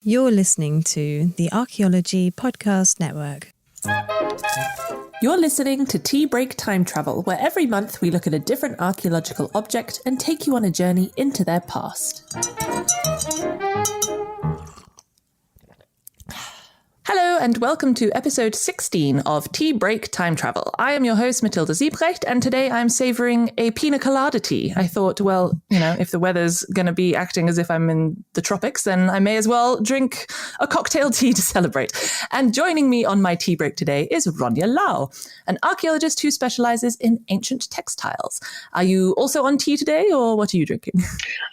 You're listening to the Archaeology Podcast Network. You're listening to Tea Break Time Travel, where every month we look at a different archaeological object and take you on a journey into their past. Hello and welcome to episode 16 of Tea Break Time Travel. I am your host, Matilda Siebrecht, and today I'm savouring a pina colada tea. I thought, well, if the weather's going to be acting as if I'm in the tropics, then I may as well drink a cocktail tea to celebrate. And joining me on my tea break today is Ronja Lau, an archaeologist who specialises in ancient textiles. Are you also on tea today, or what are you drinking?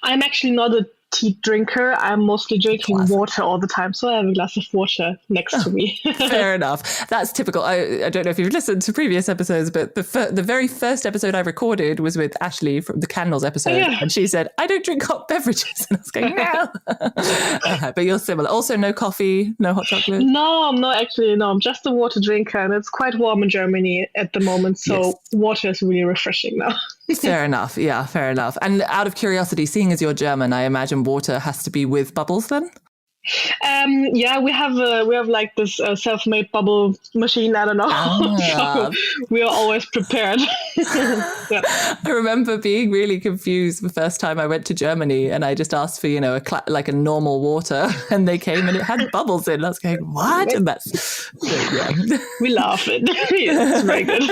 I'm actually not a tea drinker. I'm mostly drinking water all the time, so I have a glass of water next to me. Fair enough. That's typical. I don't know if you've listened to previous episodes, but the very first episode I recorded was with Ashley from the Candles episode, and she said, I don't drink hot beverages. And I was going, no. But you're similar. Also, no coffee, no hot chocolate? No, I'm not actually. No, I'm just a water drinker, and it's quite warm in Germany at the moment, so water is really refreshing now. Fair enough. Yeah, fair enough. And out of curiosity, seeing as you're German, I imagine water has to be with bubbles then? We have like this self-made bubble machine. I don't know. So we are always prepared. I remember being really confused the first time I went to Germany, and I just asked for a normal water, and they came and it had bubbles in. I was going, what? And we laugh it. It's very good.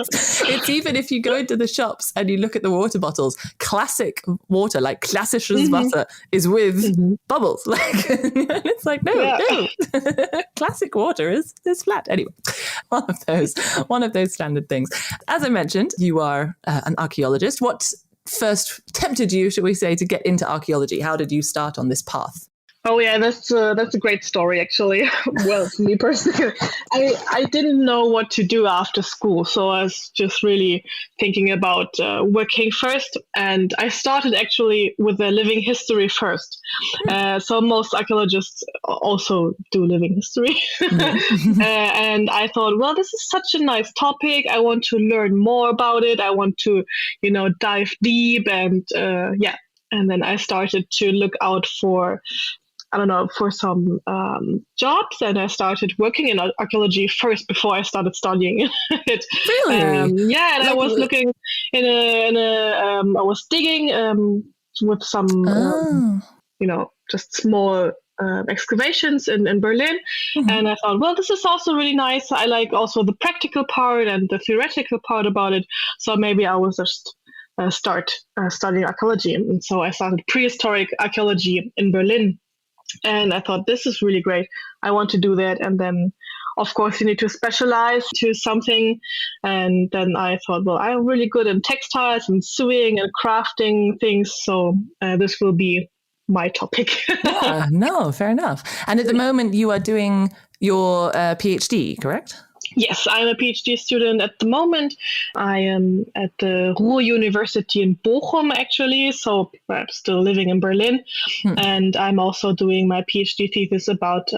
It's even if you go into the shops and you look at the water bottles, classic water, like klassisches Wasser, is with bubbles. It's like, no. Classic water is flat. Anyway, one of those standard things. As I mentioned, you are an archaeologist. What first tempted you, should we say, to get into archaeology? How did you start on this path? Oh yeah, that's a great story actually. Well, for me personally, I didn't know what to do after school, so I was just really thinking about working first, and I started actually with the living history first. So most archaeologists also do living history, and I thought, well, this is such a nice topic. I want to learn more about it. I want to, dive deep, and and then I started to look out for some jobs, and I started working in archaeology first before I started studying it. Really? And I was looking I was digging with some, just small excavations in Berlin. And I thought, well, this is also really nice. I like also the practical part and the theoretical part about it. So maybe I will just start studying archaeology. And so I started prehistoric archaeology in Berlin. And I thought, this is really great. I want to do that. And then, of course, you need to specialize to something. And then I thought, well, I'm really good in textiles and sewing and crafting things. So this will be my topic. Fair enough. And at the moment, you are doing your PhD, correct? Yes, I'm a PhD student at the moment. I am at the Ruhr University in Bochum, actually, so I'm still living in Berlin. And I'm also doing my PhD thesis about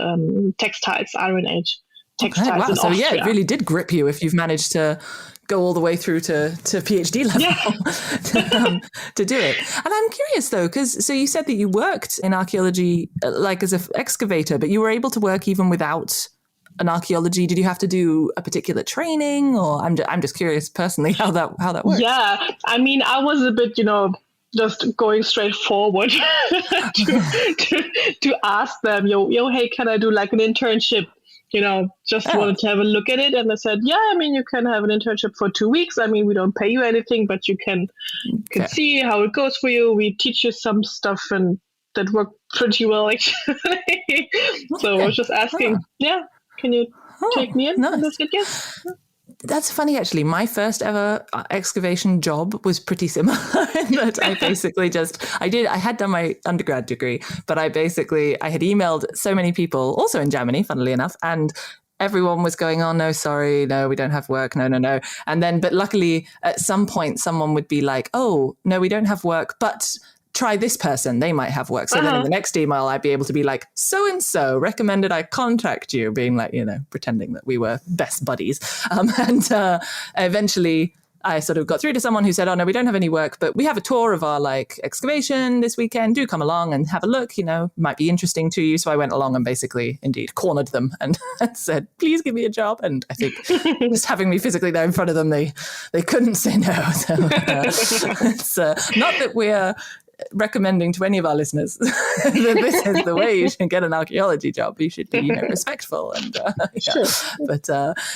textiles, Iron Age textiles in Austria. So it really did grip you if you've managed to go all the way through to PhD level to do it. And I'm curious, though, because so you said that you worked in archaeology like as an excavator, but you were able to work even without an archaeology. Did you have to do a particular training, or I'm just curious personally how that works? Yeah, I mean, I was a bit, just going straight forward to ask them, hey, can I do like an internship? Just wanted to have a look at it, and they said, yeah, I mean, you can have an internship for 2 weeks. I mean, we don't pay you anything, but you can see how it goes for you. We teach you some stuff, and that worked pretty well actually. So I was just asking, can you take me in? Nice. And they said yes. That's funny, actually. My first ever excavation job was pretty similar in that I basically I had done my undergrad degree, but I had emailed so many people, also in Germany, funnily enough, and everyone was going, oh, no, sorry, no, we don't have work, no. And then, but luckily, at some point, someone would be like, oh, no, we don't have work, but try this person, they might have work. So then in the next email, I'd be able to be like, so-and-so recommended I contact you, being like, pretending that we were best buddies. And eventually I sort of got through to someone who said, oh no, we don't have any work, but we have a tour of our like excavation this weekend. Do come along and have a look, might be interesting to you. So I went along and basically indeed cornered them and said, please give me a job. And I think just having me physically there in front of them, they couldn't say no. So it's not that we're recommending to any of our listeners that this is the way you should get an archaeology job. You should be, respectful and Sure. But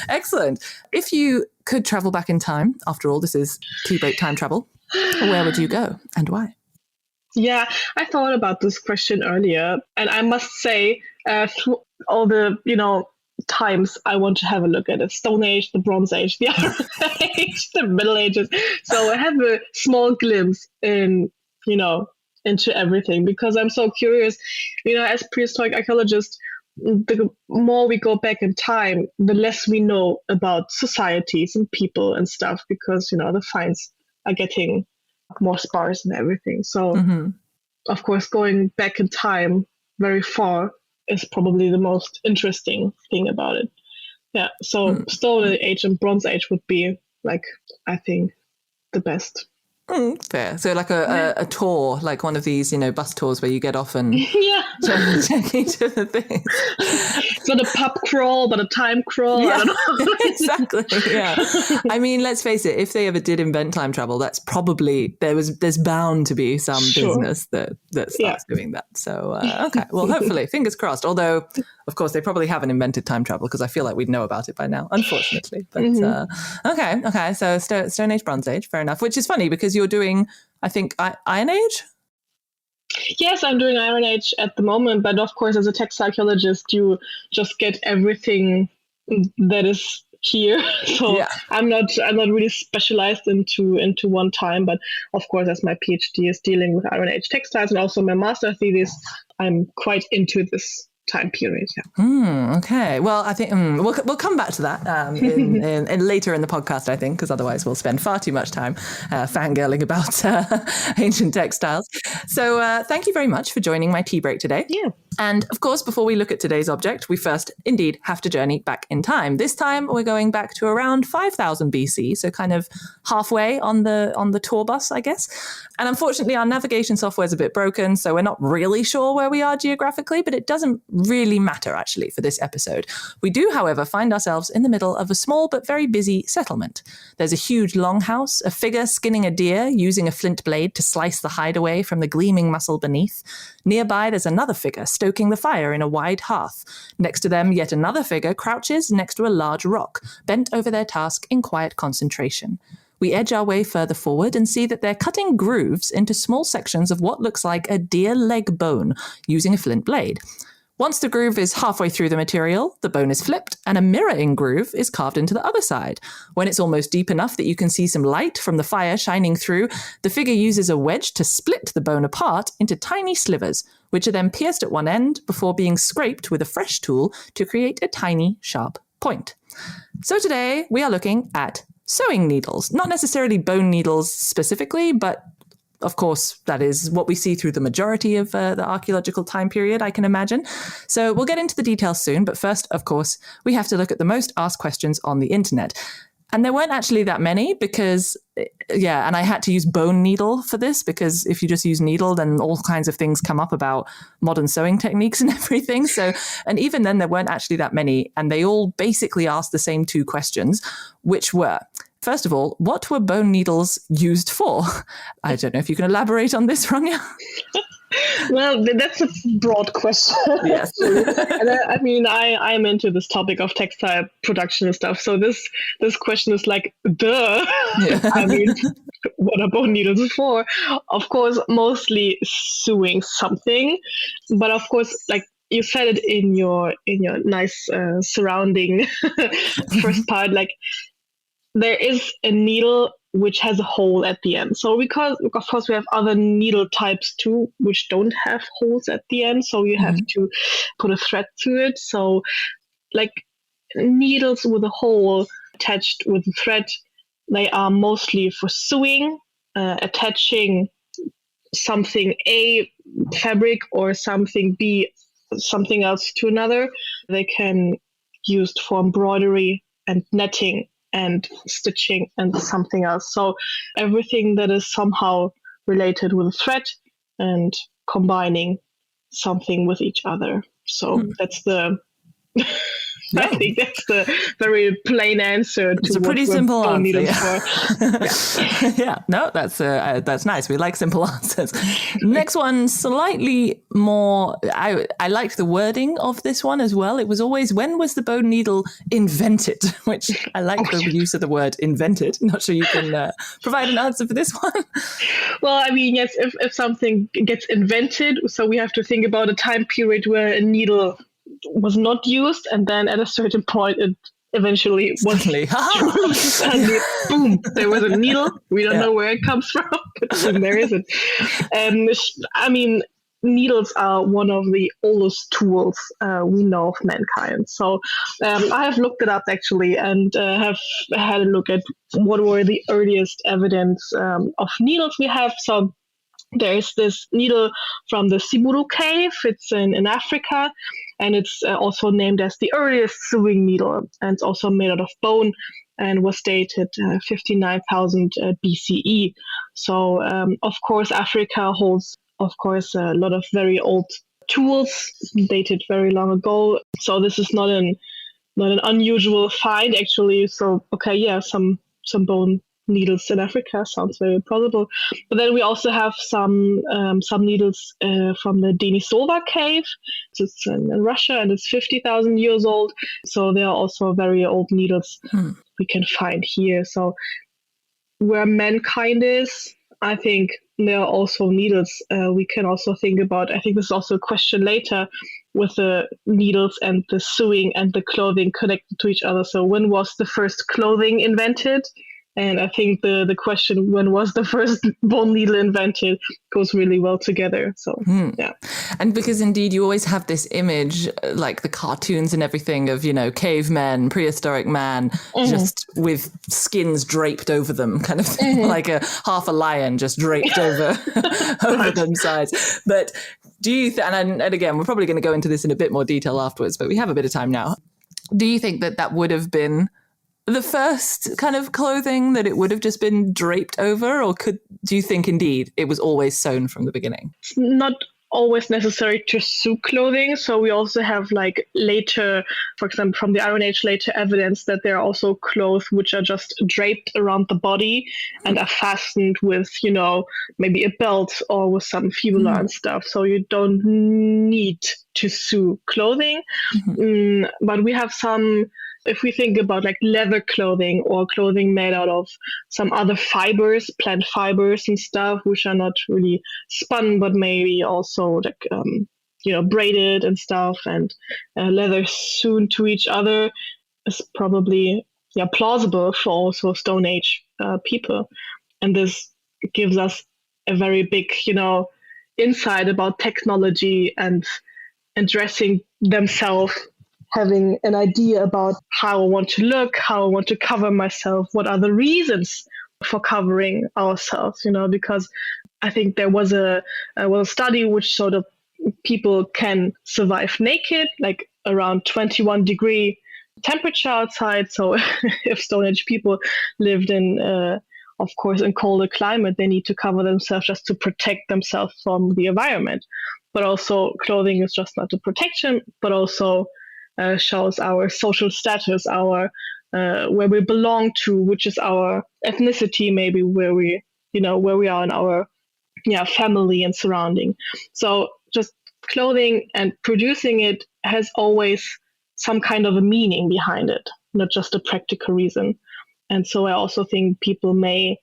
excellent. If you could travel back in time, after all, this is tea break time travel, where would you go and why? Yeah, I thought about this question earlier, and I must say, through all the times I want to have a look at the Stone Age, the Bronze Age, the Iron Age, the Middle Ages. So I have a small glimpse into everything because I'm so curious. As prehistoric archaeologists, the more we go back in time, the less we know about societies and people and stuff because, the finds are getting more sparse and everything. So, of course, going back in time very far is probably the most interesting thing about it. Yeah, so Stone Age and Bronze Age would be, I think, the best. Fair. So like a tour, like one of these, bus tours where you get off and check each of the things. It's not a pub crawl, but a time crawl. Yeah, I don't know. exactly. Yeah. I mean, let's face it, if they ever did invent time travel, that's probably, there's bound to be some business that starts doing that. So, okay. Well, hopefully, fingers crossed. Although, of course, they probably haven't invented time travel because I feel like we'd know about it by now, unfortunately. But okay. So Stone Age, Bronze Age, fair enough. Which is funny because you're doing, I think, Iron Age? Yes, I'm doing Iron Age at the moment. But of course, as a textile archaeologist, you just get everything that is here. So I'm not really specialized into one time. But of course, as my PhD is dealing with Iron Age textiles and also my master thesis, I'm quite into this time period. Okay. Well, I think we'll come back to that in later in the podcast, I think, because otherwise we'll spend far too much time fangirling about ancient textiles. So thank you very much for joining my tea break today. Yeah. And of course, before we look at today's object, we first indeed have to journey back in time. This time we're going back to around 5000 BC, so kind of halfway on the tour bus, I guess. And unfortunately, our navigation software is a bit broken, so we're not really sure where we are geographically, but it doesn't really matter, actually, for this episode. We do, however, find ourselves in the middle of a small but very busy settlement. There's a huge longhouse, a figure skinning a deer using a flint blade to slice the hide away from the gleaming muscle beneath. Nearby, there's another figure stoking the fire in a wide hearth. Next to them, yet another figure crouches next to a large rock, bent over their task in quiet concentration. We edge our way further forward and see that they're cutting grooves into small sections of what looks like a deer leg bone using a flint blade. Once the groove is halfway through the material, the bone is flipped and a mirroring groove is carved into the other side. When it's almost deep enough that you can see some light from the fire shining through, the figure uses a wedge to split the bone apart into tiny slivers, which are then pierced at one end before being scraped with a fresh tool to create a tiny, sharp point. So today we are looking at sewing needles, not necessarily bone needles specifically, but of course, that is what we see through the majority of the archaeological time period, I can imagine. So we'll get into the details soon. But first, of course, we have to look at the most asked questions on the internet. And there weren't actually that many because, and I had to use bone needle for this because if you just use needle, then all kinds of things come up about modern sewing techniques and everything. So, and even then there weren't actually that many. And they all basically asked the same two questions, which were, first of all, what were bone needles used for? I don't know if you can elaborate on this, Ronja. Well, that's a broad question. Yes. And I'm into this topic of textile production and stuff. So this question is like, duh. Yeah. I mean, what are bone needles for? Of course, mostly sewing something. But of course, like you said it in your nice surrounding first part, like, there is a needle which has a hole at the end. So because of course we have other needle types too, which don't have holes at the end. So you have to put a thread through it. So like needles with a hole attached with a thread, they are mostly for sewing, attaching something A, fabric, or something B, something else to another. They can be used for embroidery and netting. and stitching and something else. So everything that is somehow related with a thread and combining something with each other. So that's the I think that's the very plain answer to it's a pretty simple bone answer. needles for. Yeah, no, that's nice. We like simple answers. Next one, slightly more. I liked the wording of this one as well. It was always, when was the bone needle invented? Which I like the use of the word invented. Not sure you can provide an answer for this one. Well, I mean, yes, if something gets invented, so we have to think about a time period where a needle was not used, and then at a certain point it eventually was used, and boom, there was a needle. We don't know where it comes from, but boom, there is it. I mean, needles are one of the oldest tools we know of mankind. So I have looked it up actually, and have had a look at what were the earliest evidence of needles we have. So there is this needle from the Siburu cave. It's in Africa, and it's also named as the earliest sewing needle. And it's also made out of bone and was dated 59,000 BCE. So, of course, Africa holds, of course, a lot of very old tools dated very long ago. So this is not an unusual find, actually. So, okay, yeah, some bone needles in Africa sounds very plausible. But then we also have some needles from the Denisova cave. It's in Russia, and it's 50,000 years old. So there are also very old needles we can find here. So where mankind is, I think there are also needles we can also think about. I think this is also a question later with the needles and the sewing and the clothing connected to each other. So when was the first clothing invented? And I think the question, when was the first bone needle invented, goes really well together. So, yeah. And because indeed you always have this image, like the cartoons and everything of, cavemen, prehistoric man, just with skins draped over them, kind of thing, like half a lion just draped over them sides. But do you and again, we're probably going to go into this in a bit more detail afterwards, but we have a bit of time now. Do you think that would have been the first kind of clothing, that it would have just been draped over, or do you think indeed it was always sewn from the beginning? It's not always necessary to sew clothing. So we also have later, for example, from the Iron Age, later evidence that there are also clothes which are just draped around the body and are fastened with, maybe a belt or with some fibula and stuff. So you don't need to sew clothing. But we have some, if we think about leather clothing or clothing made out of some other fibers, plant fibers and stuff, which are not really spun, but maybe also braided and stuff, and leather sewn to each other, is probably plausible for also Stone Age people. And this gives us a very big, insight about technology and dressing themselves, having an idea about how I want to look, how I want to cover myself, what are the reasons for covering ourselves, because I think there was a study which showed that people can survive naked, around 21 degree temperature outside. So if Stone Age people lived in, of course, in colder climate, they need to cover themselves just to protect themselves from the environment. But also clothing is just not a protection, but also shows our social status, our where we belong to, which is our ethnicity, maybe where we are in our family and surrounding. So just clothing and producing it has always some kind of a meaning behind it, not just a practical reason. And so I also think people may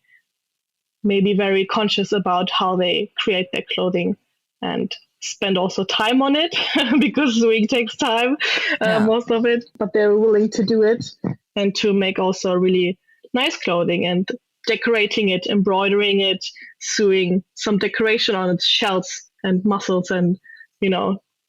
be very conscious about how they create their clothing and spend also time on it because sewing takes time, most of it, but they're willing to do it and to make also really nice clothing and decorating it, embroidering it, sewing some decoration on its shells and muscles, and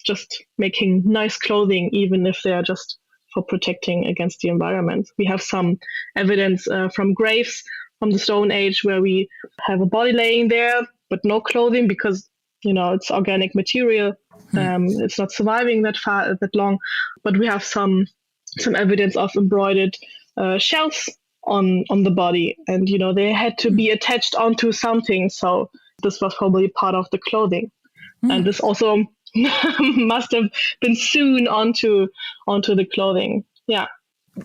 just making nice clothing, even if they are just for protecting against the environment. We have some evidence from graves from the Stone Age where we have a body laying there but no clothing because it's organic material. It's not surviving that long. But we have some evidence of embroidered shells on the body, and they had to be attached onto something. So this was probably part of the clothing, and this also must have been sewn onto the clothing. Yeah.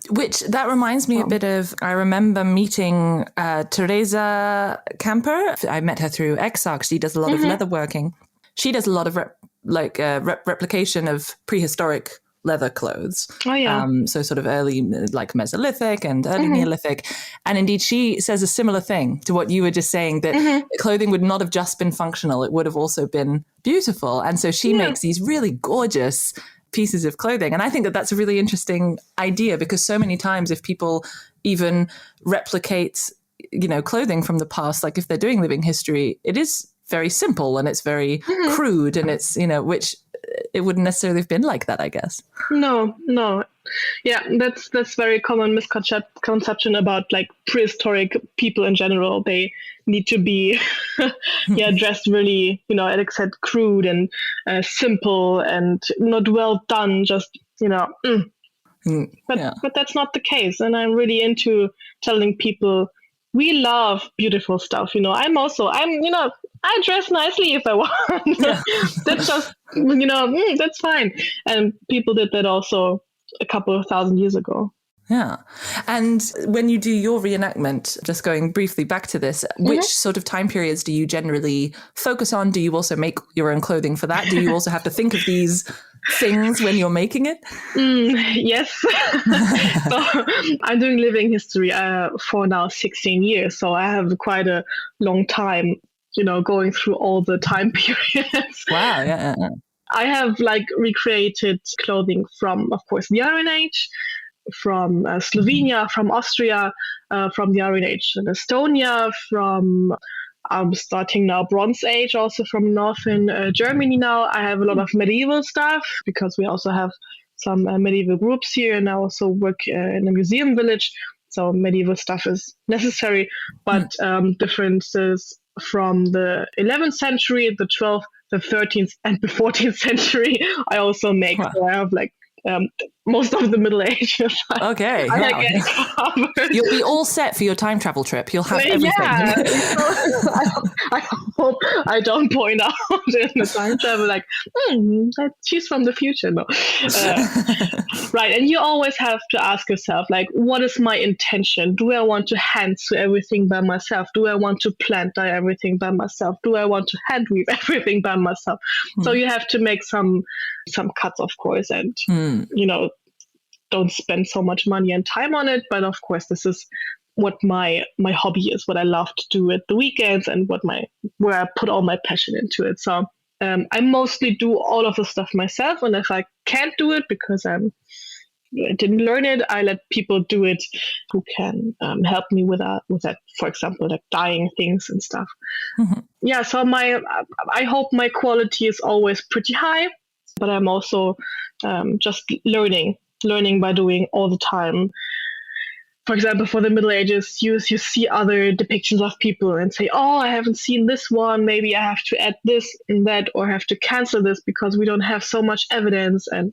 Which that reminds me a bit of, I remember meeting Teresa Camper. I met her through Exarch. She does a lot of leatherworking. She does a lot of replication of prehistoric leather cloths. Oh, yeah. So sort of early, like Mesolithic and early Neolithic. And indeed, she says a similar thing to what you were just saying, that clothing would not have just been functional. It would have also been beautiful. And so she makes these really gorgeous pieces of clothing. And I think that that's a really interesting idea, because so many times if people even replicate, clothing from the past, like if they're doing living history, it is very simple and it's very crude, and it's, which it wouldn't necessarily have been like that, I guess. No. Yeah, that's very common misconception about like prehistoric people in general. They need to be dressed really, like I said, crude and simple and not well done, just but that's not the case. And I'm really into telling people we love beautiful stuff. I dress nicely if I want. That's just, that's fine. And people did that also a couple of thousand years ago. Yeah. And when you do your reenactment, just going briefly back to this, which sort of time periods do you generally focus on? Do you also make your own clothing for that? Do you also have to think of these things when you're making it? Yes. So I'm doing living history for now 16 years. So I have quite a long time, going through all the time periods. Wow. Yeah. I have recreated clothing from, of course, the Iron Age, from Slovenia, from Austria, from the Iron Age in Estonia, from I'm starting now Bronze Age, also from northern Germany now. I have a lot of medieval stuff because we also have some medieval groups here, and I also work in a museum village. So medieval stuff is necessary, but differences from the 11th century, the 12th, the 13th, and the 14th century I also make. Wow. So I have most of the Middle Ages. Okay. You'll be all set for your time travel trip. You'll have everything. Yeah. I hope I don't point out in the time travel she's from the future. No. Right. And you always have to ask yourself, what is my intention? Do I want to hand sew everything by myself? Do I want to plant dye everything by myself? Do I want to hand weave everything by myself? So you have to make some cuts, of course, and don't spend so much money and time on it. But of course, this is what my hobby is, what I love to do at the weekends, and where I put all my passion into it. So I mostly do all of the stuff myself, and if I can't do it because I didn't learn it, I let people do it who can help me with that. For example, dyeing things and stuff. Yeah. So I hope my quality is always pretty high, but I'm also just learning by doing all the time. For example, for the Middle Ages, you see other depictions of people and say, oh, I haven't seen this one. Maybe I have to add this and that, or have to cancel this because we don't have so much evidence. And,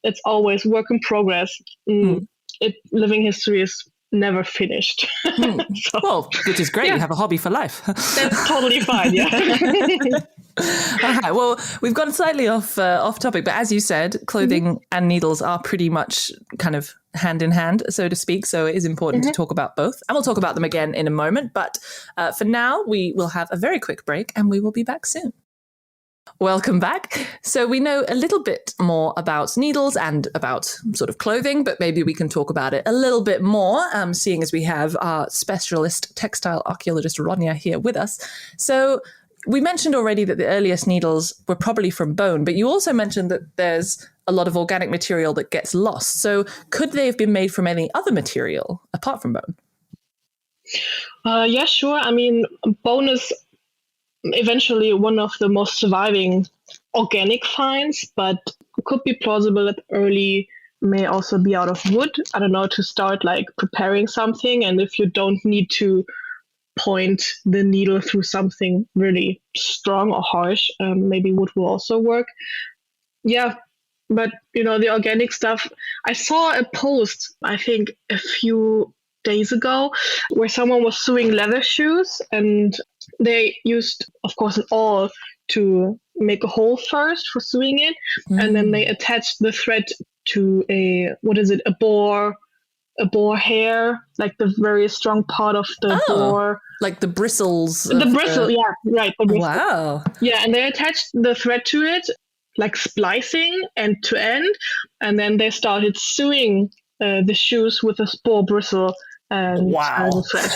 it's always work in progress. Living history is never finished. So, well, which is great. Yeah. You have a hobby for life. That's totally fine. Yeah. Okay, well, we've gone slightly off topic, but as you said, clothing and needles are pretty much kind of hand in hand, so to speak. So it is important to talk about both, and we'll talk about them again in a moment. But for now, we will have a very quick break, and we will be back soon. Welcome back. So we know a little bit more about needles and about sort of clothing, but maybe we can talk about it a little bit more, seeing as we have our specialist textile archaeologist Ronja here with us. So we mentioned already that the earliest needles were probably from bone, but you also mentioned that there's a lot of organic material that gets lost. So could they have been made from any other material apart from bone? Yeah, sure. I mean, bone is eventually one of the most surviving organic finds, but it could be plausible that early may also be out of wood. I don't know, to start preparing something. And if you don't need to point the needle through something really strong or harsh, maybe wood will also work. Yeah, but the organic stuff, I saw a post, I think a few days ago, where someone was sewing leather shoes, and they used, of course, an awl to make a hole first for sewing it, and then they attached the thread to a boar hair, like the very strong part of the boar. Like the bristles. The bristle, yeah, right. The bristle. Wow. Yeah, and they attached the thread to it, like splicing end to end, and then they started sewing the shoes with a boar bristle and the thread.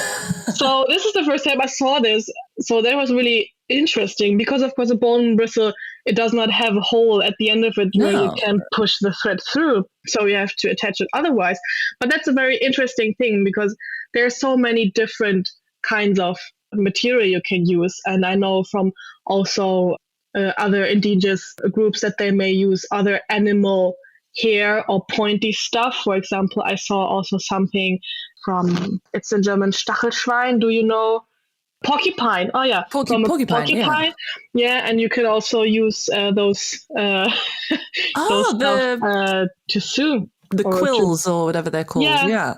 So this is the first time I saw this. So that was really interesting because, of course, a bone bristle, it does not have a hole at the end of it where you can push the thread through. So you have to attach it otherwise. But that's a very interesting thing because there are so many different kinds of material you can use. And I know from also other indigenous groups that they may use other animal hair or pointy stuff. For example, I saw also something from, it's in German, Stachelschwein. Do you know? Porcupine. Oh yeah, porcupine. Yeah, and you can also use those to sew the quills or whatever they're called. Yeah.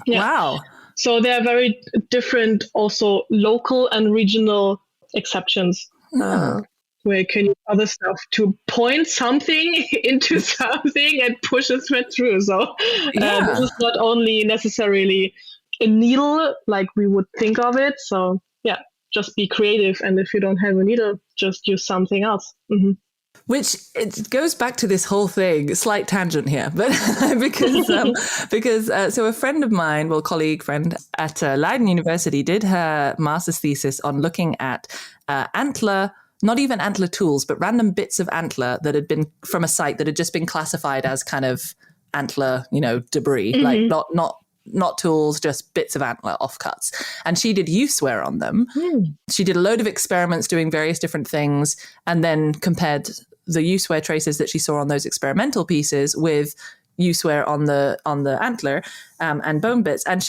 Wow. So there are very different, also local and regional exceptions. Where you can use other stuff to point something into something and push a thread through. So this is not only necessarily a needle like we would think of it. So just be creative. And if you don't have a needle, just use something else. Mm-hmm. Which it goes back to this whole thing, slight tangent here, but because a friend of mine, colleague friend at Leiden University did her master's thesis on looking at antler, not even antler tools, but random bits of antler that had been from a site that had just been classified as kind of antler, debris, like not tools, just bits of antler offcuts. And she did use wear on them. She did a load of experiments doing various different things and then compared the use wear traces that she saw on those experimental pieces with use wear on the antler and bone bits. And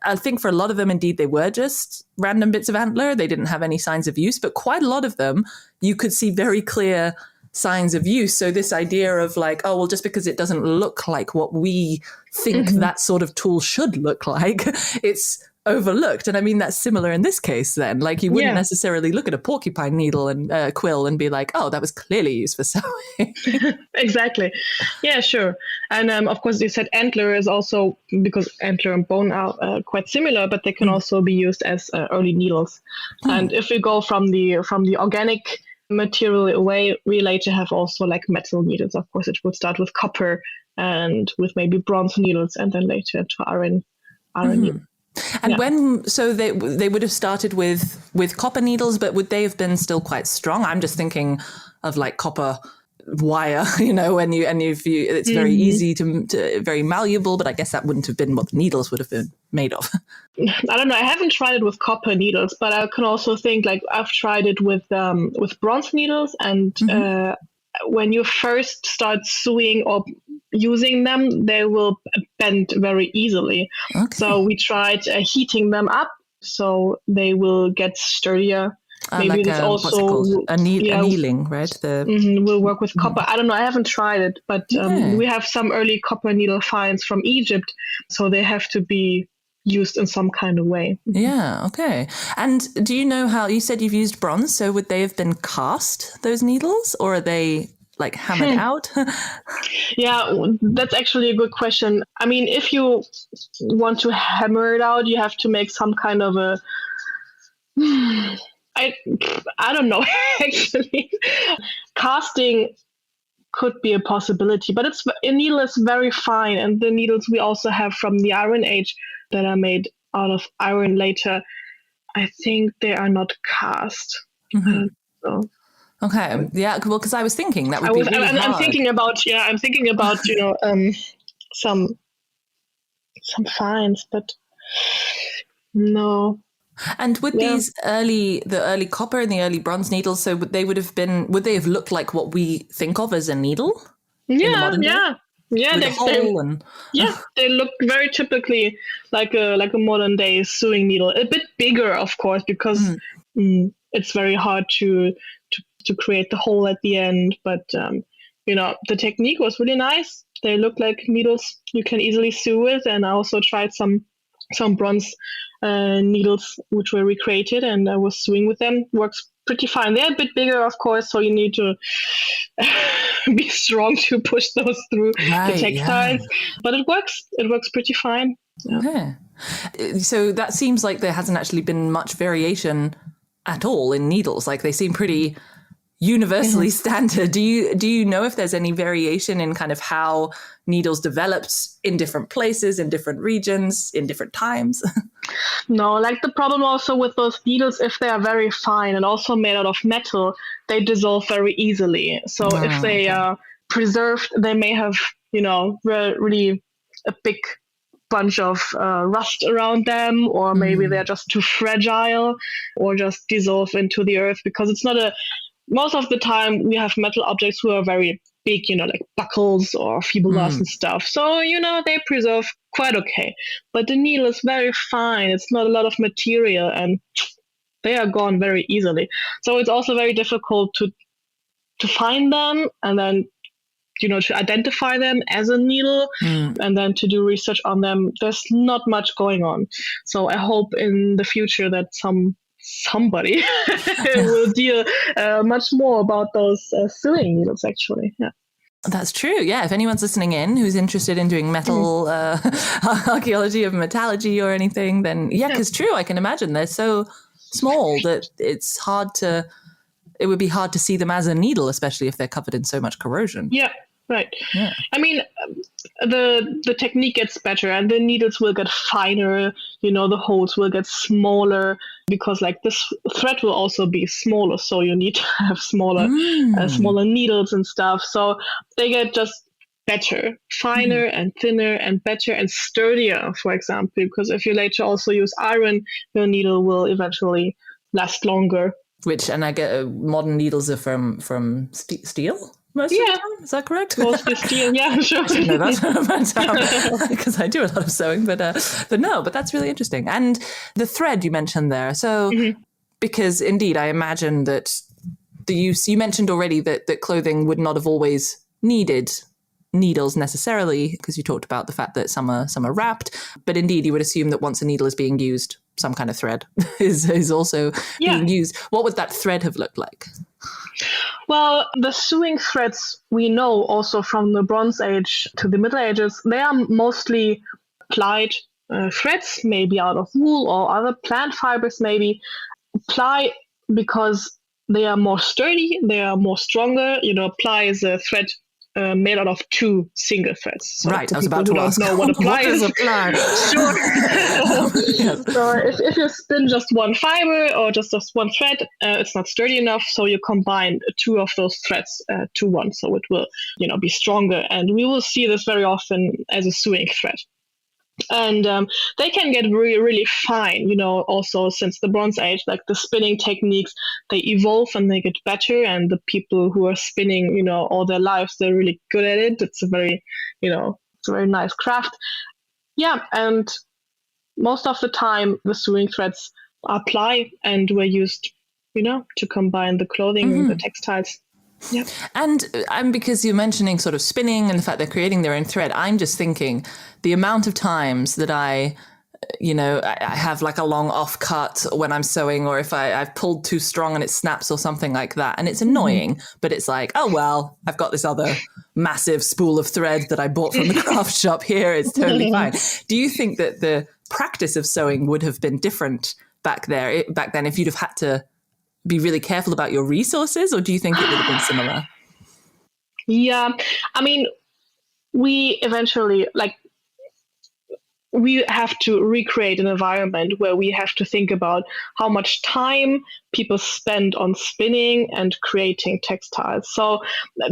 I think for a lot of them, indeed, they were just random bits of antler. They didn't have any signs of use, but quite a lot of them, you could see very clear signs of use. So this idea of like, just because it doesn't look like what we think that sort of tool should look like, it's overlooked. And I mean, that's similar in this case then. Like you wouldn't necessarily look at a porcupine needle and quill and be like, that was clearly used for sewing. Exactly. Yeah, sure. And of course, you said antler is also, because antler and bone are quite similar, but they can also be used as early needles. And if we go from the organic material away, we later have also like metal needles. Of course, it would start with copper and with maybe bronze needles, and then later to iron needles. And they would have started with copper needles, but would they have been still quite strong? I'm just thinking of like copper wire, it's very easy to very malleable, but I guess that wouldn't have been what the needles would have been made of. I don't know. I haven't tried it with copper needles, but I can also think like I've tried it with bronze needles, and when you first start sewing or using them, they will bend very easily. Okay. So we tried heating them up so they will get sturdier. Maybe like this also annealing, right? Will work with copper. I don't know. I haven't tried it, but we have some early copper needle finds from Egypt, so they have to be used in some kind of way. Yeah. Okay. And do you know how you said you've used bronze? So would they have been cast, those needles, or are they like hammered out? Yeah, that's actually a good question. I mean, if you want to hammer it out, you have to make some kind of a. I don't know, actually. Casting could be a possibility, but a needle is very fine. And the needles we also have from the Iron Age that are made out of iron later, I think they are not cast. Okay. Yeah. Well, because I was thinking that would be really hard. I'm thinking about some finds, but no. And with the early copper and the early bronze needles, so would they have looked like what we think of as a needle? Yeah. They look very typically like a modern day sewing needle. A bit bigger, of course, because it's very hard to create the hole at the end. But the technique was really nice. They look like needles you can easily sew with. And I also tried some some bronze needles which were recreated, and I was sewing with them. Works pretty fine. They're a bit bigger, of course, so you need to be strong to push those through the textiles. But it works. It works pretty fine. Yeah. Okay. So that seems like there hasn't actually been much variation at all in needles. Like they seem pretty universally standard. Do you know if there's any variation in kind of how needles developed in different places, in different regions, in different times? No, like the problem also with those needles, if they are very fine and also made out of metal, they dissolve very easily. So if they are preserved, they may have, really a big bunch of rust around them, or maybe they're just too fragile, or just dissolve into the earth, because it's not most of the time we have metal objects who are very big, like buckles or fibulas and stuff. So, they preserve quite okay. But the needle is very fine. It's not a lot of material, and they are gone very easily. So it's also very difficult to find them, and then, to identify them as a needle, and then to do research on them. There's not much going on. So I hope in the future that somebody will deal much more about those sewing needles, actually. Yeah. That's true. Yeah. If anyone's listening in who's interested in doing metal archaeology of metallurgy or anything, then because true, I can imagine they're so small that it would be hard to see them as a needle, especially if they're covered in so much corrosion. Yeah. Right. Yeah. I mean, the technique gets better, and the needles will get finer. The holes will get smaller, because like this thread will also be smaller. So you need to have smaller needles and stuff. So they get just better, finer and thinner and better and sturdier, for example. Because if you later also use iron, your needle will eventually last longer. And I get modern needles are from steel. Most of the time? Is that correct? Mostly steel, yeah, sure. No, that's because I do a lot of sewing, but that's really interesting. And the thread you mentioned there. So, because indeed, I imagine that you mentioned already that clothing would not have always needed needles necessarily, because you talked about the fact that some are wrapped, but indeed you would assume that once a needle is being used, some kind of thread is also being used. What would that thread have looked like? Well, the sewing threads we know also from the Bronze Age to the Middle Ages, they are mostly plied threads, maybe out of wool or other plant fibers, maybe. Ply because they are more sturdy, they are more stronger. Ply is a thread made out of two single threads. So right, I was about to ask. Know what a ply is. A ply? Sure. So if you spin just one fiber or just one thread, it's not sturdy enough. So you combine two of those threads to one, so it will, be stronger. And we will see this very often as a sewing thread. And they can get really, really fine, also since the Bronze Age, like the spinning techniques, they evolve and they get better. And the people who are spinning, all their lives, they're really good at it. It's a very, it's a very nice craft. Yeah. And most of the time, the sewing threads are ply and were used, to combine the clothing and the textiles. Yeah. And because you're mentioning sort of spinning and the fact they're creating their own thread, I'm just thinking the amount of times that I have like a long off cut when I'm sewing, or if I've pulled too strong and it snaps or something like that. And it's annoying, but it's like, oh, well, I've got this other massive spool of thread that I bought from the craft shop here. It's totally fine. Do you think that the practice of sewing would have been different back then if you'd have had to be really careful about your resources, or do you think it would have been similar? Yeah, I mean, we eventually, we have to recreate an environment where we have to think about how much time people spend on spinning and creating textiles. So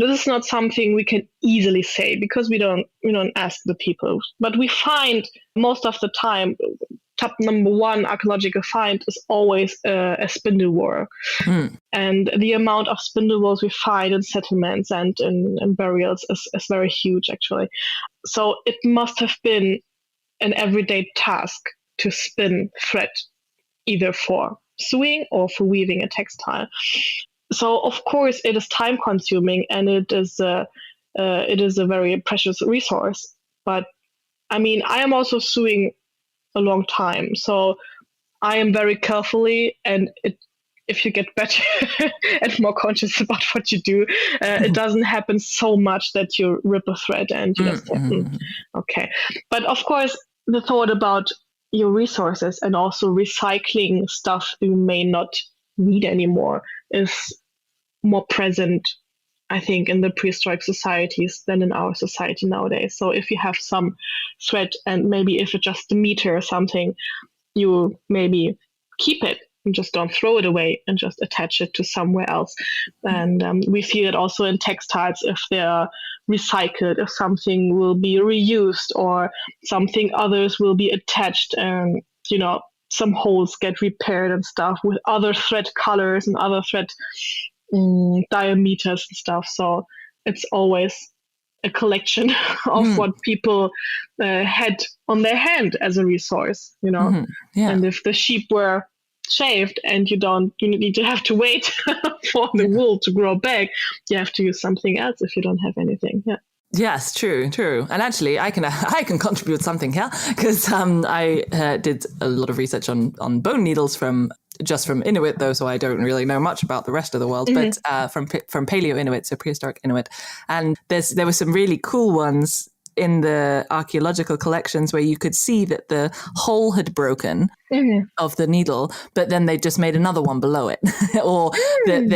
this is not something we can easily say, because we don't ask the people. But we find most of the time, top number one archaeological find is always a spindle whorl. And the amount of spindle whorls we find in settlements and in burials is very huge, actually. So it must have been an everyday task to spin thread, either for sewing or for weaving a textile. So of course it is time consuming, and it is a very precious resource. But I mean, I am also sewing a long time. So I am very carefully, and if you get better and more conscious about what you do, it doesn't happen so much that you rip a thread and you just say, okay. But of course, the thought about your resources and also recycling stuff you may not need anymore is more present, I think, in the prehistoric societies than in our society nowadays. So if you have some thread, and maybe if it's just a meter or something, you maybe keep it and just don't throw it away and just attach it to somewhere else. And we see it also in textiles, if they're recycled, if something will be reused or something others will be attached, and some holes get repaired and stuff with other thread colors and other thread diameters and stuff. So it's always a collection of what people had on their hand as a resource, Yeah. And if the sheep were shaved and you need to have to wait for the wool to grow back, you have to use something else if you don't have anything. Yeah. Yes, true. And actually, I can contribute something here, because I did a lot of research on bone needles from Inuit, though, so I don't really know much about the rest of the world, but from Paleo Inuit, so prehistoric Inuit. And there were some really cool ones in the archaeological collections where you could see that the hole had broken of the needle, but then they just made another one below it, or that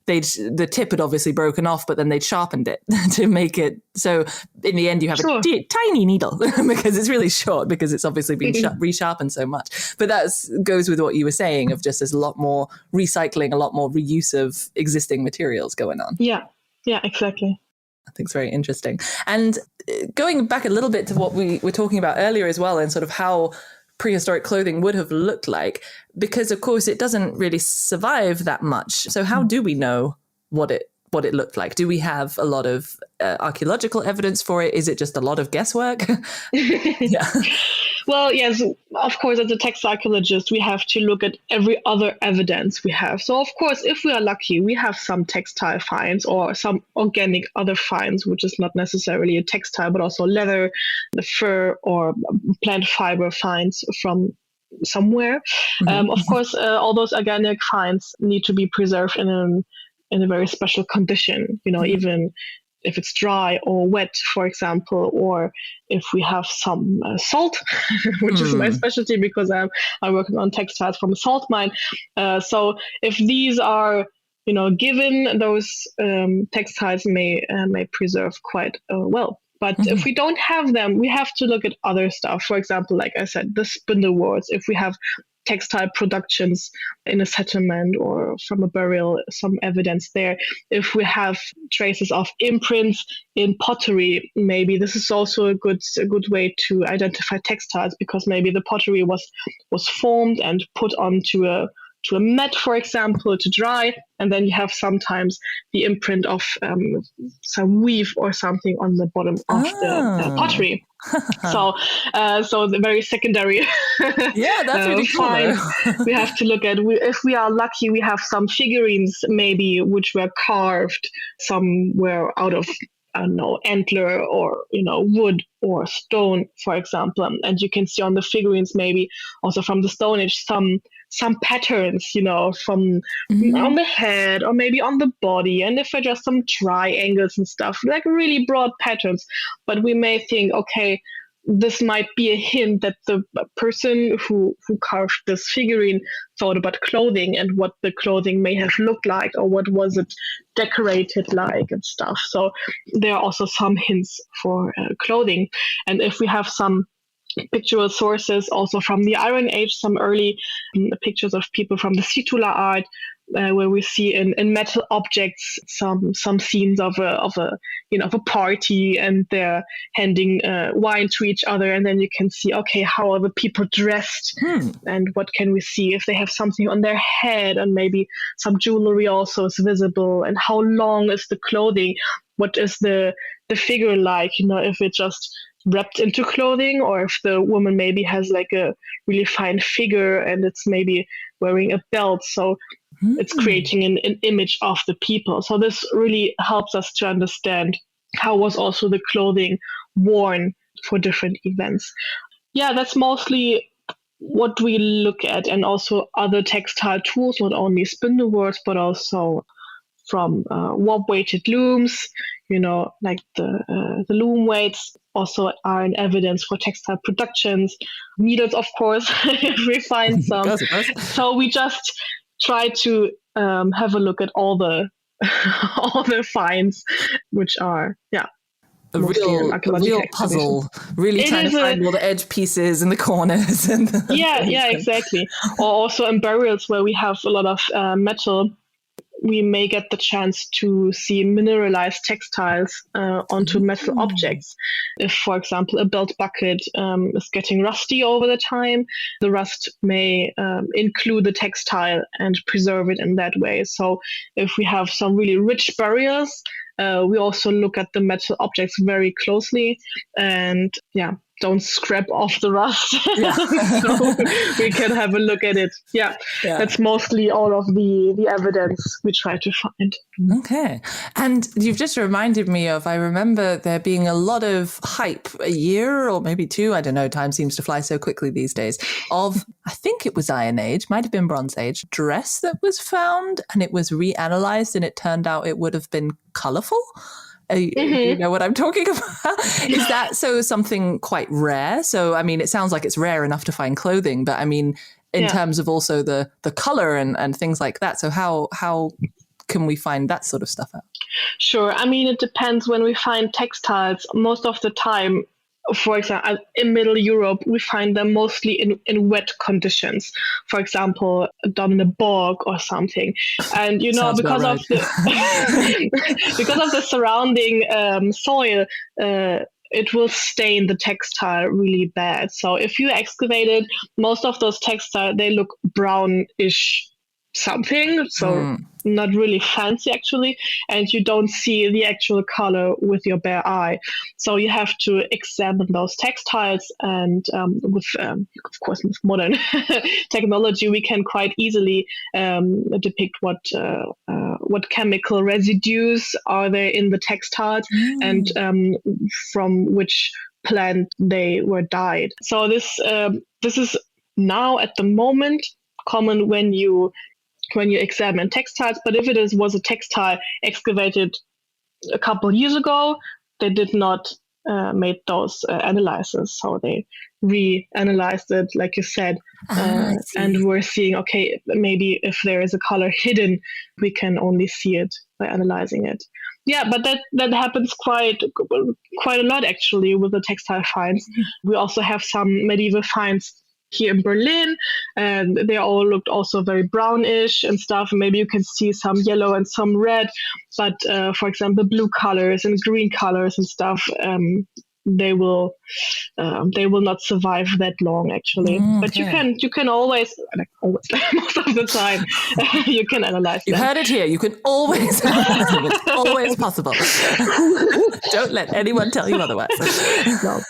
the tip had obviously broken off, but then they'd sharpened it to make it so in the end you have a tiny needle because it's really short, because it's obviously been resharpened so much. But that goes with what you were saying of just there's a lot more recycling, a lot more reuse of existing materials going on. Yeah, exactly. I think it's very interesting. And going back a little bit to what we were talking about earlier as well, and sort of how prehistoric clothing would have looked like, because of course it doesn't really survive that much. So how do we know what it looked like? Do we have a lot of archaeological evidence for it? Is it just a lot of guesswork? Yeah. Well, yes, of course, as a textile archaeologist, we have to look at every other evidence we have. So, of course, if we are lucky, we have some textile finds or some organic other finds, which is not necessarily a textile, but also leather, the fur or plant fiber finds from somewhere. Of course, all those organic finds need to be preserved in a very special condition, even if it's dry or wet, for example, or if we have some salt, which is my specialty because I'm working on textiles from a salt mine. So if these are, given, those textiles may preserve quite well. But if we don't have them, we have to look at other stuff. For example, like I said, the spindle whorls. If we have textile productions in a settlement or from a burial, some evidence there. If we have traces of imprints in pottery, maybe this is also a good way to identify textiles, because maybe the pottery was formed and put onto a mat, for example, to dry, and then you have sometimes the imprint of some weave or something on the bottom of the pottery. So the very secondary yeah, that's really cool. We have to look at, if we are lucky, we have some figurines maybe which were carved somewhere out of, I don't know, antler or wood or stone, for example, and you can see on the figurines maybe also from the Stone Age some patterns, from on the head or maybe on the body, and if they're just some triangles and stuff, like really broad patterns. But we may think, okay, this might be a hint that the person who carved this figurine thought about clothing and what the clothing may have looked like, or what was it decorated like and stuff. So there are also some hints for clothing. And if we have some pictorial sources also from the Iron Age, some early pictures of people from the Situla art, where we see in metal objects some scenes of a party, and they're handing wine to each other, and then you can see, okay, how are the people dressed, and what can we see if they have something on their head, and maybe some jewelry also is visible, and how long is the clothing, what is the figure like, if it just wrapped into clothing, or if the woman maybe has like a really fine figure and it's maybe wearing a belt. So it's creating an image of the people. So this really helps us to understand how was also the clothing worn for different events. Yeah, that's mostly what we look at, and also other textile tools, not only spindle wheels, but also from warp weighted looms, like the loom weights also are an evidence for textile productions. Needles, of course, if we find some. Of course. So we just try to have a look at all the all the finds, which are a real puzzle, really trying to find all the edge pieces and the corners. And exactly. Or also in burials where we have a lot of metal, we may get the chance to see mineralized textiles onto metal objects. If, for example, a belt bucket is getting rusty over the time, the rust may include the textile and preserve it in that way. So if we have some really rich burials, we also look at the metal objects very closely and don't scrap off the rust. So we can have a look at it. That's mostly all of the evidence we try to find. Okay. And you've just reminded me of, I remember there being a lot of hype a year or maybe 2, I don't know, time seems to fly so quickly these days, of, I think it was Iron Age, might have been Bronze Age, dress that was found and it was reanalyzed and it turned out it would have been colourful. You know what I'm talking about? Is that something quite rare? So, I mean, it sounds like it's rare enough to find clothing, but I mean, in terms of also the color and things like that. So how can we find that sort of stuff out? Sure. I mean, it depends. When we find textiles, most of the time, for example, in Middle Europe, we find them mostly in wet conditions. For example, done in a bog or something. And because of the surrounding soil, it will stain the textile really bad. So if you excavate it, most of those textiles, they look brownish something, so not really fancy actually, and you don't see the actual color with your bare eye. So you have to examine those textiles, and with modern technology, we can quite easily depict what chemical residues are there in the textiles and from which plant they were dyed. So this is now at the moment common when you examine textiles, but if it was a textile excavated a couple years ago, they did not make those analyses. So they reanalyzed it, like you said, and we're seeing, okay, maybe if there is a color hidden, we can only see it by analyzing it. Yeah, but that happens quite a lot actually with the textile finds. We also have some medieval finds here in Berlin, and they all looked also very brownish and stuff. Maybe you can see some yellow and some red, but for example, blue colors and green colors and stuff, they will not survive that long actually. But you can always most of the time you can analyze them. You heard it here. You can always analyze them. It's always possible. Don't let anyone tell you otherwise. No.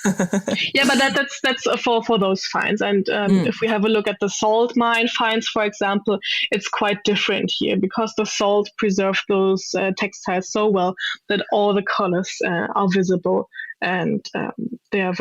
Yeah, but that's for those finds. And if we have a look at the salt mine finds, for example, it's quite different here because the salt preserved those textiles so well that all the colors are visible. And they are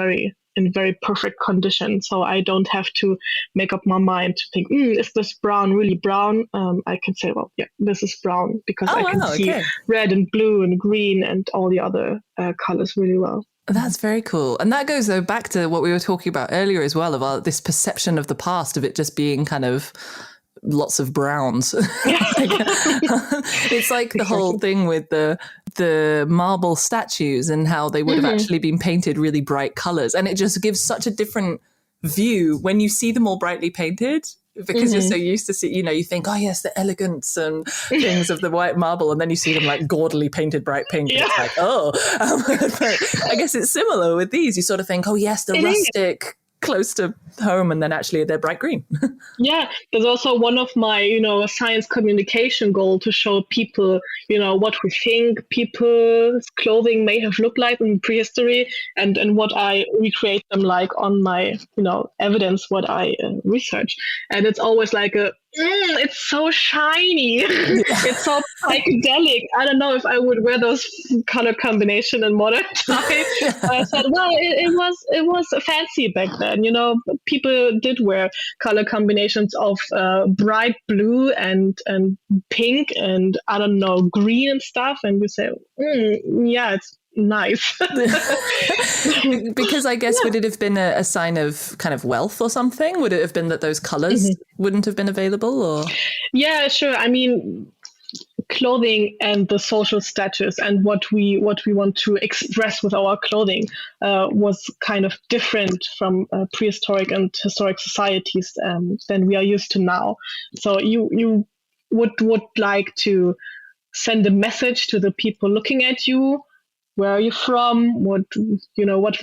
in very perfect condition. So I don't have to make up my mind to think, is this brown really brown? I can say, well, yeah, this is brown because I can see red and blue and green and all the other colors really well. That's very cool. And that goes, though, back to what we were talking about earlier as well, about this perception of the past, of it just being kind of lots of browns. It's like the whole thing with the marble statues and how they would have actually been painted really bright colors, and it just gives such a different view when you see them all brightly painted, because you're so used to see, you think, oh yes, the elegance and things of the white marble, and then you see them like gaudily painted bright pink, and it's like, but I guess it's similar with these. You sort of think, oh yes, the rustic, close to home, and then actually they're bright green. Yeah, there's also one of my, science communication goal to show people, what we think people's clothing may have looked like in prehistory, and what I recreate them like on my, evidence, what I research. And it's always like it's so shiny. It's so psychedelic. I don't know if I would wear those color combination in modern times. I said, well, it was fancy back then. People did wear color combinations of bright blue and pink and I don't know, green and stuff. And you say, yeah, it's nice. Because I guess would it have been a sign of kind of wealth or something? Would it have been that those colors wouldn't have been available? Or yeah, sure. I mean, clothing and the social status and what we want to express with our clothing was kind of different from prehistoric and historic societies than we are used to now. So you would like to send a message to the people looking at you. Where are you from? What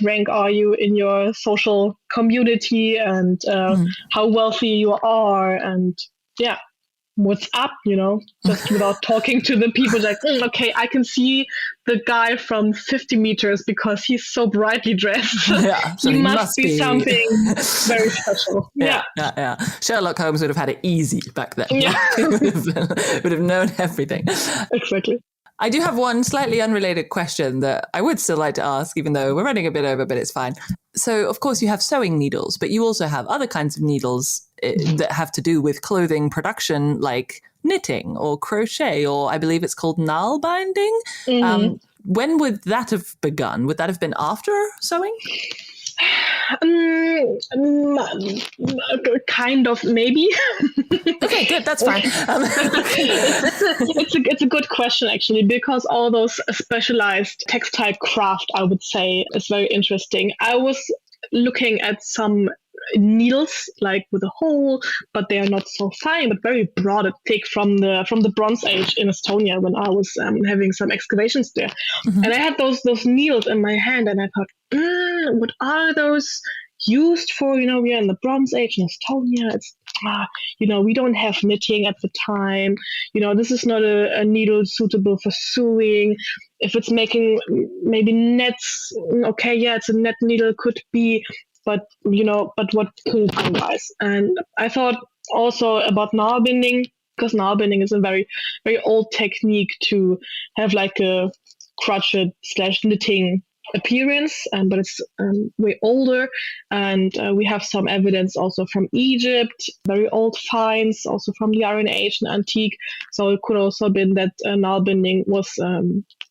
rank are you in your social community, and how wealthy you are, and yeah, what's up? Just without talking to the people, like, okay, I can see the guy from 50 meters because he's so brightly dressed. Yeah, so he must be something very special. Yeah. Sherlock Holmes would have had it easy back then. Yeah. He would have known everything. Exactly. I do have one slightly unrelated question that I would still like to ask, even though we're running a bit over, but it's fine. So, of course, you have sewing needles, but you also have other kinds of needles that have to do with clothing production, like knitting or crochet, or I believe it's called nail binding. When would that have begun? Would that have been after sewing? Kind of, maybe. Okay, good. That's fine. It's a good question, actually, because all those specialized textile craft, I would say, is very interesting. I was looking at some needles, like with a hole, but they are not so fine, but very broad and thick from the Bronze Age in Estonia when I was having some excavations there. And I had those needles in my hand, and I thought, what are those used for? We are in the Bronze Age in Estonia. It's we don't have knitting at the time. This is not a needle suitable for sewing. If it's making maybe nets, okay, yeah, it's a net needle, could be. But what could otherwise? And I thought also about nail binding, because nail binding is a very, very old technique to have like a crochet/knitting appearance, but it's way older. And we have some evidence also from Egypt, very old finds, also from the Iron Age and antique. So it could also have been that nail binding was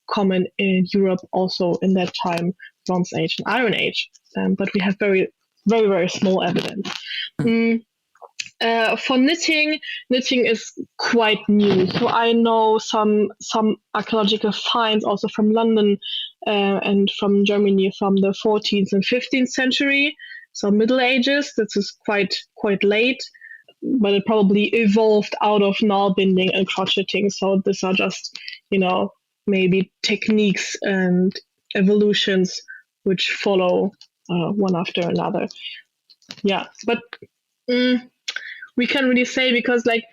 common in Europe also in that time, Bronze Age and Iron Age. But we have very, very, very small evidence. For knitting is quite new. So I know some archaeological finds also from London and from Germany from the 14th and 15th century. So Middle Ages. This is quite late, but it probably evolved out of nail binding and crocheting. So these are just maybe techniques and evolutions which follow one after another. Yeah, but we can't really say, because like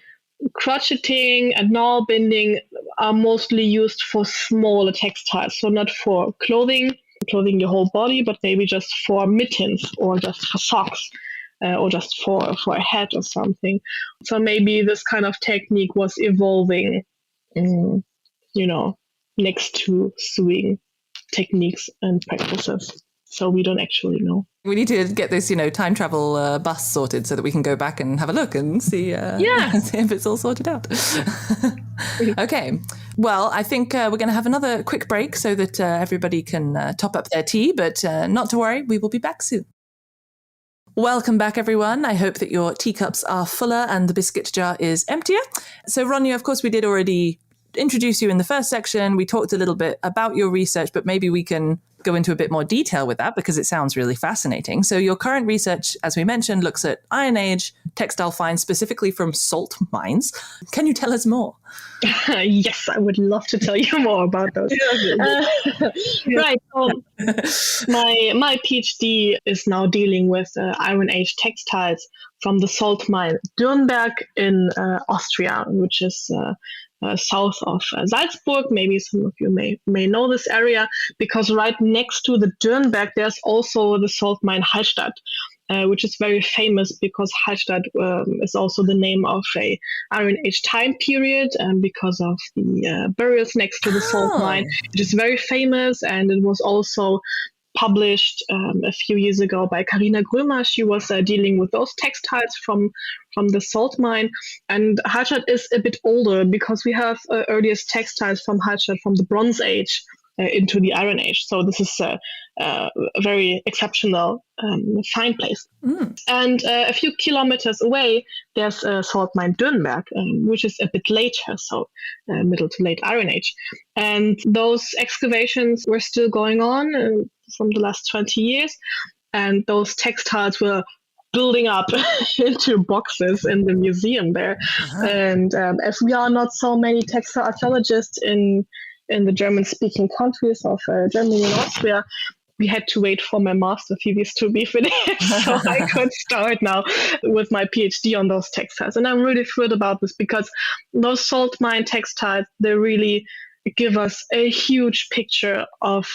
crocheting and nail binding are mostly used for smaller textiles, so not for clothing your whole body, but maybe just for mittens or just for socks or just for a hat or something. So maybe this kind of technique was evolving, next to sewing techniques and practices. So we don't actually know. We need to get this, time travel bus sorted so that we can go back and have a look and see, see if it's all sorted out. Okay. Well, I think we're going to have another quick break so that everybody can top up their tea, but not to worry, we will be back soon. Welcome back, everyone. I hope that your teacups are fuller and the biscuit jar is emptier. So, Ronja, of course, we did already introduce you in the first section. We talked a little bit about your research, but maybe we can go into a bit more detail with that because it sounds really fascinating. So your current research, as we mentioned, looks at Iron Age textile finds specifically from salt mines. Can you tell us more? Yes, I would love to tell you more about those. Right. My PhD is now dealing with Iron Age textiles from the salt mine Dürnberg in Austria, which is south of Salzburg. Maybe some of you may know this area, because right next to the Dürnberg there's also the salt mine Hallstatt. which is very famous because Hallstatt is also the name of a Iron Age time period, and because of the burials next to the salt mine. It is very famous, and it was also published a few years ago by Carina Grömer. She was dealing with those textiles from the salt mine. And Hallstatt is a bit older because we have earliest textiles from Hallstatt from the Bronze Age into the Iron Age. So this is a very exceptional fine place. And a few kilometers away, there's a salt mine Dürnberg, which is a bit later, so middle to late Iron Age. And those excavations were still going on from the last 20 years. And those textiles were building up into boxes in the museum there. And as we are not so many textile archaeologists in the German-speaking countries of Germany and Austria, we had to wait for my master thesis to be finished, so I could start now with my PhD on those textiles. And I'm really thrilled about this because those salt mine textiles, they really give us a huge picture of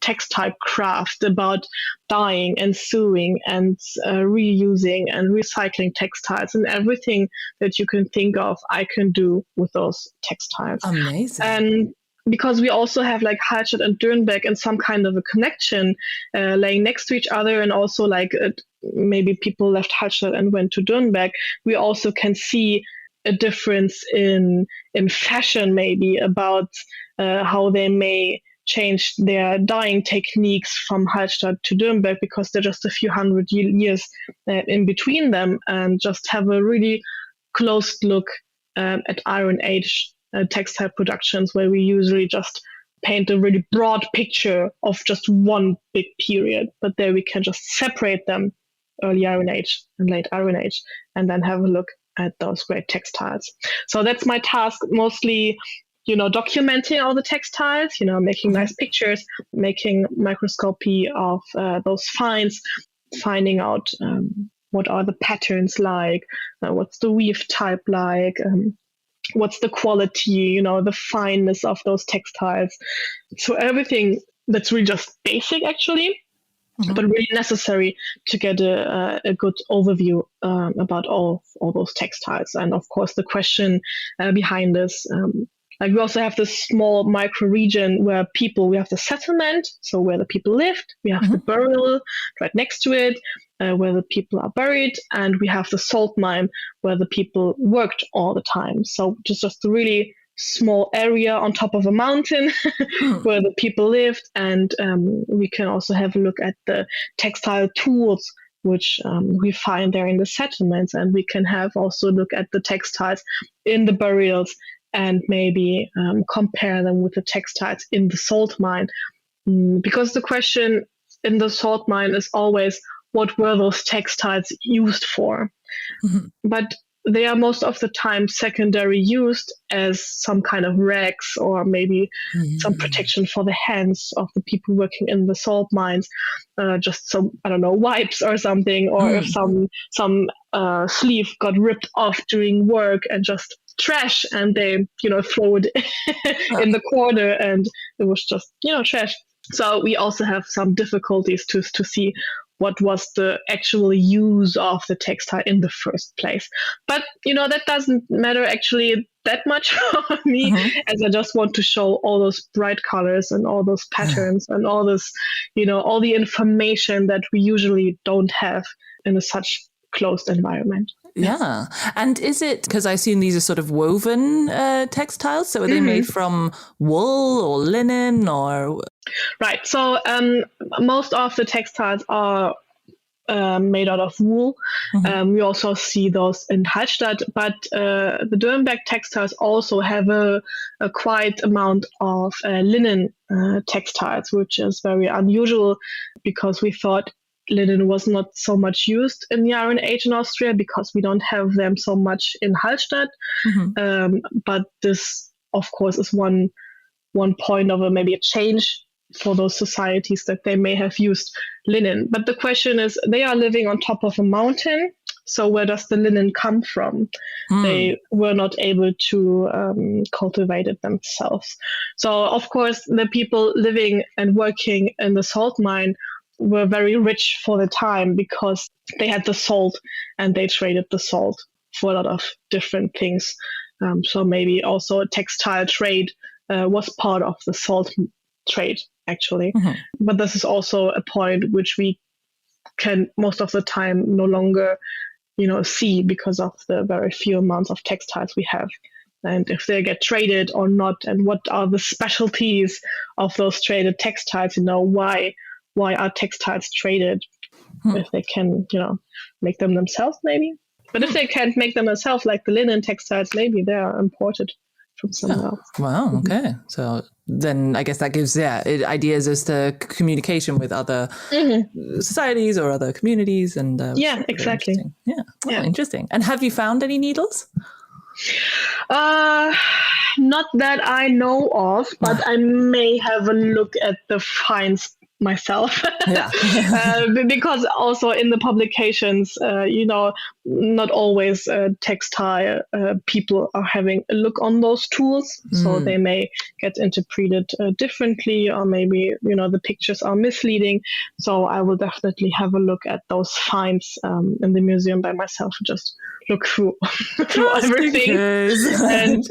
textile craft, about dyeing and sewing and reusing and recycling textiles, and everything that you can think of I can do with those textiles. Amazing. And because we also have like Hallstatt and Dürnberg and some kind of a connection laying next to each other, and also like maybe people left Hallstatt and went to Dürnberg, we also can see a difference in fashion, maybe about how they may change their dyeing techniques from Hallstatt to Dürnberg, because they're just a few hundred years in between them, and just have a really close look at Iron Age textile productions, where we usually just paint a really broad picture of just one big period, but there we can just separate them, early Iron Age and late Iron Age, and then have a look at those great textiles. So that's my task, mostly, documenting all the textiles, making nice pictures, making microscopy of those finds, finding out what are the patterns like, what's the weave type like, what's the quality, the fineness of those textiles. So everything that's really just basic, actually, but really necessary to get a good overview about all those textiles. And of course, the question behind this, like we also have this small micro region where we have the settlement, so where the people lived, we have the burial right next to it, where the people are buried, and we have the salt mine where the people worked all the time. So just a really small area on top of a mountain where the people lived, and we can also have a look at the textile tools which we find there in the settlements, and we can have also look at the textiles in the burials and maybe compare them with the textiles in the salt mine. Because the question in the salt mine is always, what were those textiles used for? But they are most of the time secondary used as some kind of rags, or maybe some protection for the hands of the people working in the salt mines, just some, wipes or something, or if some sleeve got ripped off during work and just trash, and they throw it in the corner, and it was just trash. So we also have some difficulties to see what was the actual use of the textile in the first place. But that doesn't matter actually that much for me, as I just want to show all those bright colors and all those patterns and all this, all the information that we usually don't have in such closed environment. Yeah. And is it, because I assume these are sort of woven textiles, so are they made from wool or linen or? Right. So most of the textiles are made out of wool. We also see those in Hallstatt, but the Dürnberg textiles also have a quite amount of linen textiles, which is very unusual, because we thought linen was not so much used in the Iron Age in Austria, because we don't have them so much in Hallstatt. But this, of course, is one point of maybe a change for those societies, that they may have used linen. But the question is, they are living on top of a mountain, so where does the linen come from? They were not able to cultivate it themselves. So, of course, the people living and working in the salt mine were very rich for the time because they had the salt and they traded the salt for a lot of different things. So maybe also a textile trade was part of the salt trade, actually. But this is also a point which we can most of the time no longer, see because of the very few amounts of textiles we have. And if they get traded or not, and what are the specialties of those traded textiles, why are textiles traded? If they can, make them themselves, maybe. But if they can't make them themselves, like the linen textiles, maybe they are imported from somewhere else. Wow, okay. So then I guess that gives, ideas as to communication with other societies or other communities. And exactly. Yeah, interesting. And have you found any needles? Not that I know of, but I may have a look at the finds myself. Because also in the publications, not always textile people are having a look on those tools, so they may get interpreted differently, or maybe the pictures are misleading. So I will definitely have a look at those finds in the museum by myself, just look through everything. And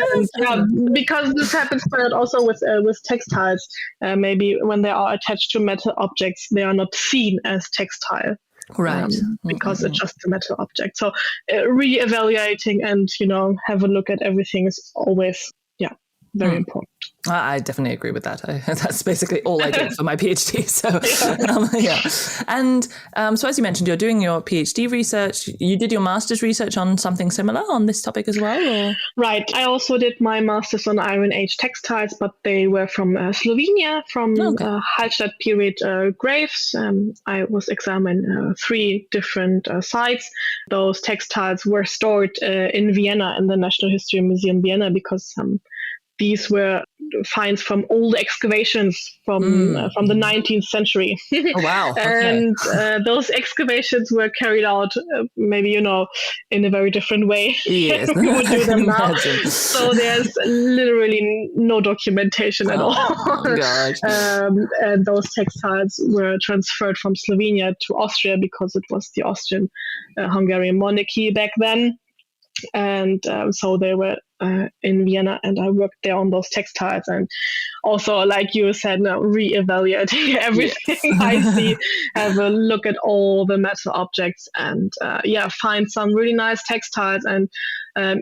because this happens quite a lot also with textiles, maybe when they are attached to metal objects, they are not seen as textile, right? Because it's just a metal object. So re-evaluating and have a look at everything is always very important. I definitely agree with that. That's basically all I did for my PhD. So, And so as you mentioned, you're doing your PhD research. You did your master's research on something similar on this topic as well? Or? Right. I also did my master's on Iron Age textiles, but they were from Slovenia, from Hallstatt period graves. I was examining 3 different sites. Those textiles were stored in Vienna, in the National History Museum Vienna, because these were finds from old excavations from the 19th century. Oh, wow. Okay. And those excavations were carried out maybe, in a very different way. Yes. We would do them now. So there's literally no documentation at all. Gosh. And those textiles were transferred from Slovenia to Austria because it was the Austrian-Hungarian monarchy back then. And so they were in Vienna, and I worked there on those textiles, and also, like you said, re-evaluating everything I see, have a look at all the metal objects, and find some really nice textiles. And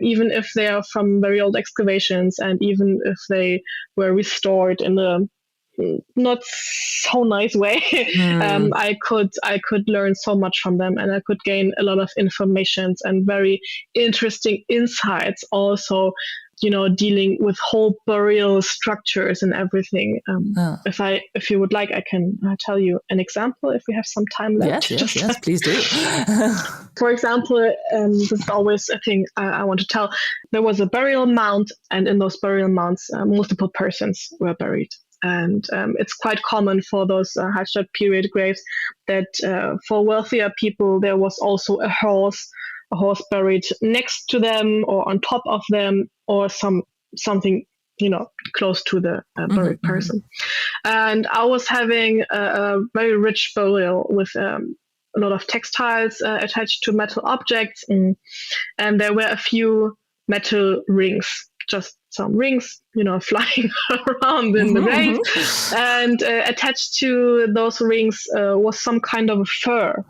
even if they are from very old excavations, and even if they were restored in a not so nice way, I could learn so much from them, and I could gain a lot of information and very interesting insights also, dealing with whole burial structures and everything. If you would like, I can tell you an example if we have some time left. Yes, please do. For example, this is always a thing I want to tell. There was a burial mound, and in those burial mounds, multiple persons were buried. And it's quite common for those Hallstatt period graves that for wealthier people, there was also a horse buried next to them or on top of them, or something, close to the buried person. And I was having a very rich burial with a lot of textiles attached to metal objects. And there were a few metal rings, just some rings, flying around in the grave. And attached to those rings was some kind of fur.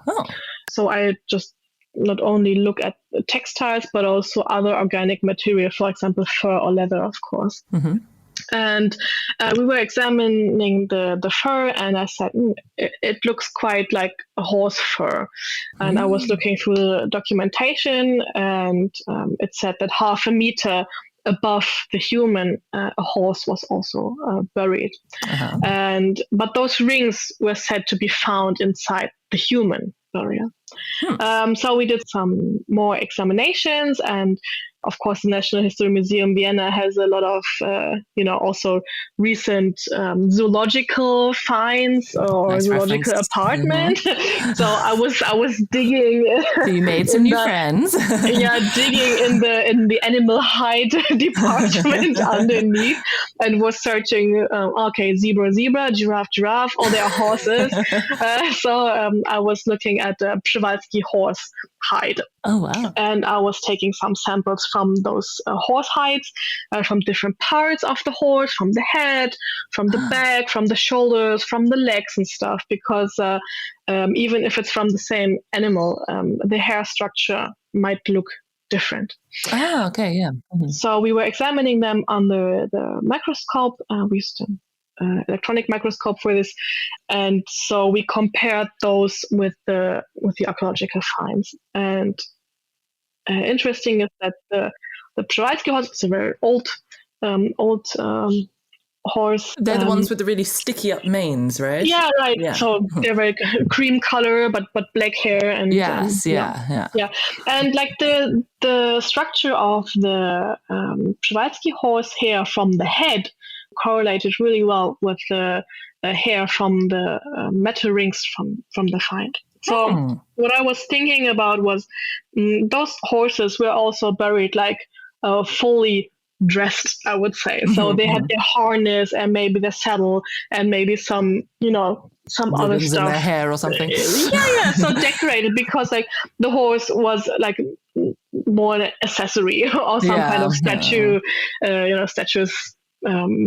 So I just not only look at the textiles, but also other organic material, for example, fur or leather, of course. And we were examining the fur, and I said, it looks quite like a horse fur. And I was looking through the documentation, and it said that 0.5 meter above the human, a horse was also buried. But those rings were said to be found inside the human burial. So we did some more examinations, and of course, the National History Museum Vienna has a lot of, also recent zoological finds or Nice zoological reference. apartment. So I was digging. So you made some new friends. Digging in the animal hide department underneath, and was searching. Zebra, giraffe. Oh, there are horses. So I was looking at the Przewalski horse hide. Oh, wow. And I was taking some samples from those horse hides, from different parts of the horse, from the head, from the back, from the shoulders, from the legs and stuff, because even if it's from the same animal, the hair structure might look different. Ah, okay, yeah. Mm-hmm. So we were examining them under the microscope. We used an electronic microscope for this, and so we compared those with the archaeological finds. And interesting is that the Przewalski horse is a very old horse. They're the ones with the really sticky up manes, right? Yeah, right. Yeah. So they're very cream color, but black hair, and yes, yeah. And like the structure of the Przewalski horse hair from the head correlated really well with the hair from the metal rings from the find. So what I was thinking about was those horses were also buried like fully dressed, I would say. So they had their harness and maybe the saddle and maybe some other stuff in their hair or something. So decorated, because like the horse was like more an accessory or some kind of statue, statues.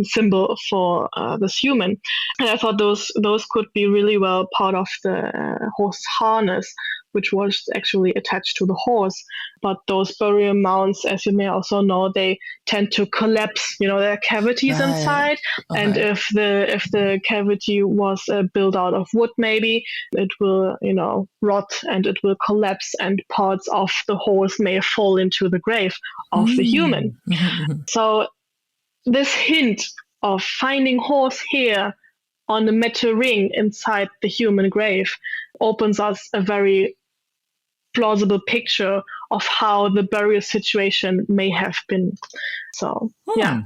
Symbol for this human, and I thought those could be really well part of the horse harness, which was actually attached to the horse. But those burial mounds, as you may also know, they tend to collapse. There are cavities inside, and if the cavity was built out of wood, maybe it will rot and it will collapse, and parts of the horse may fall into the grave of the human. So this hint of finding horse hair on the metal ring inside the human grave opens us a very plausible picture of how the burial situation may have been. So, Yeah.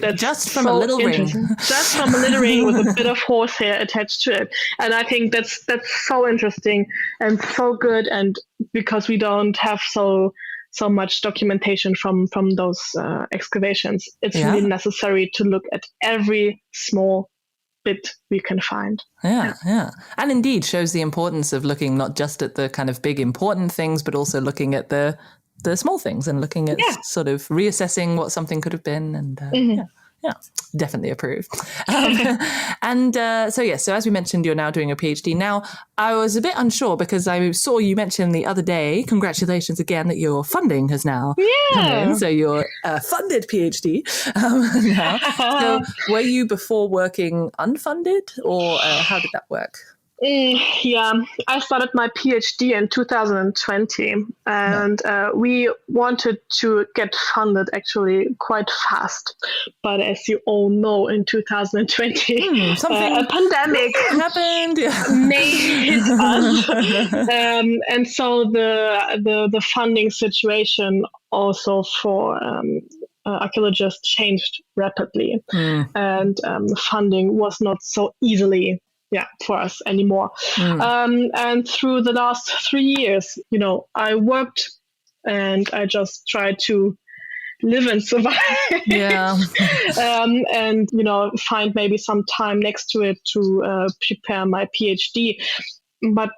That's just from a little ring. Just from a little ring with a bit of horse hair attached to it. And I think that's so interesting and so good, and because we don't have so much documentation from those excavations, it's really necessary to look at every small bit we can find. Yeah. And indeed shows the importance of looking not just at the kind of big important things, but also looking at the small things and looking at sort of reassessing what something could have been. And definitely approve. So as we mentioned, you're now doing a PhD. Now, I was a bit unsure because I saw you mention the other day, congratulations again, that your funding has now come in. So you're a funded PhD now. So were you before working unfunded, or how did that work? I started my PhD in 2020, and we wanted to get funded actually quite fast. But as you all know, in 2020, a pandemic happened. May hit us, and so the funding situation also for archaeologists changed rapidly, and funding was not so easily for us anymore. And through the last 3 years, I worked and I just tried to live and survive. And find maybe some time next to it to prepare my PhD. But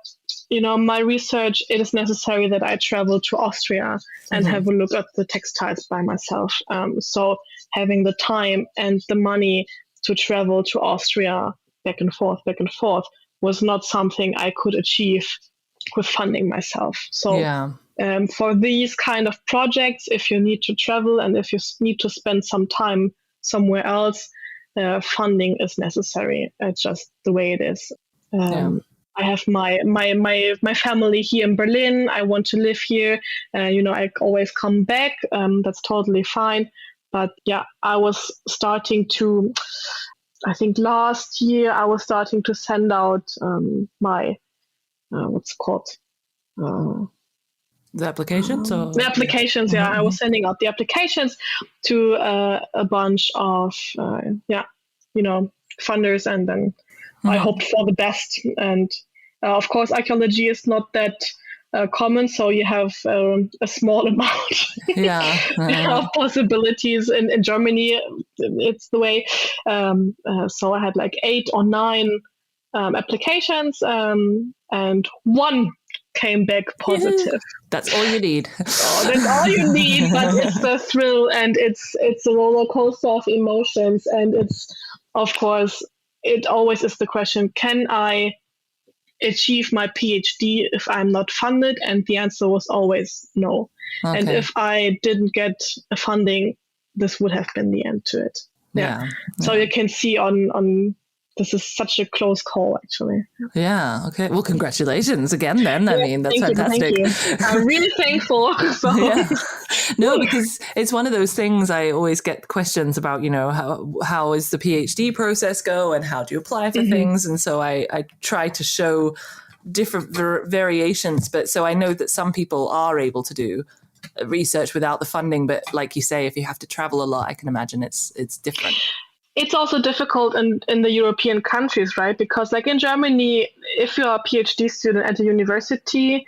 my research, it is necessary that I travel to Austria and have a look at the textiles by myself. So having the time and the money to travel to Austria back and forth was not something I could achieve with funding myself. So for these kind of projects, if you need to travel and if you need to spend some time somewhere else, funding is necessary. It's just the way it is. I have my family here in Berlin. I want to live here. I always come back. That's totally fine. But I was starting to, I think last year I was starting to send out my what's called The applications? Or? The applications, yeah. I was sending out the applications to a bunch of, funders, and then I hoped for the best. And of course, archaeology is not that common, so you have a small amount of possibilities. In Germany, it's the way. So I had like 8 or 9 applications, and one came back positive. That's all you need. That's all you need, but it's the thrill, and it's a roller coaster of emotions, and it's, of course, it always is the question, can I achieve my PhD if I'm not funded? And the answer was always no. Okay. And if I didn't get funding, this would have been the end to it. Yeah. So you can see on this is such a close call, actually. Yeah. Okay. Well, congratulations again, then. I mean, that's fantastic. Thank you. I'm really thankful. So. Yeah. No, because it's one of those things I always get questions about, how is the PhD process go and how do you apply for things? And so I try to show different variations. But so I know that some people are able to do research without the funding. But like you say, if you have to travel a lot, I can imagine it's different. It's also difficult in the European countries, right? Because like in Germany, if you're a PhD student at a university,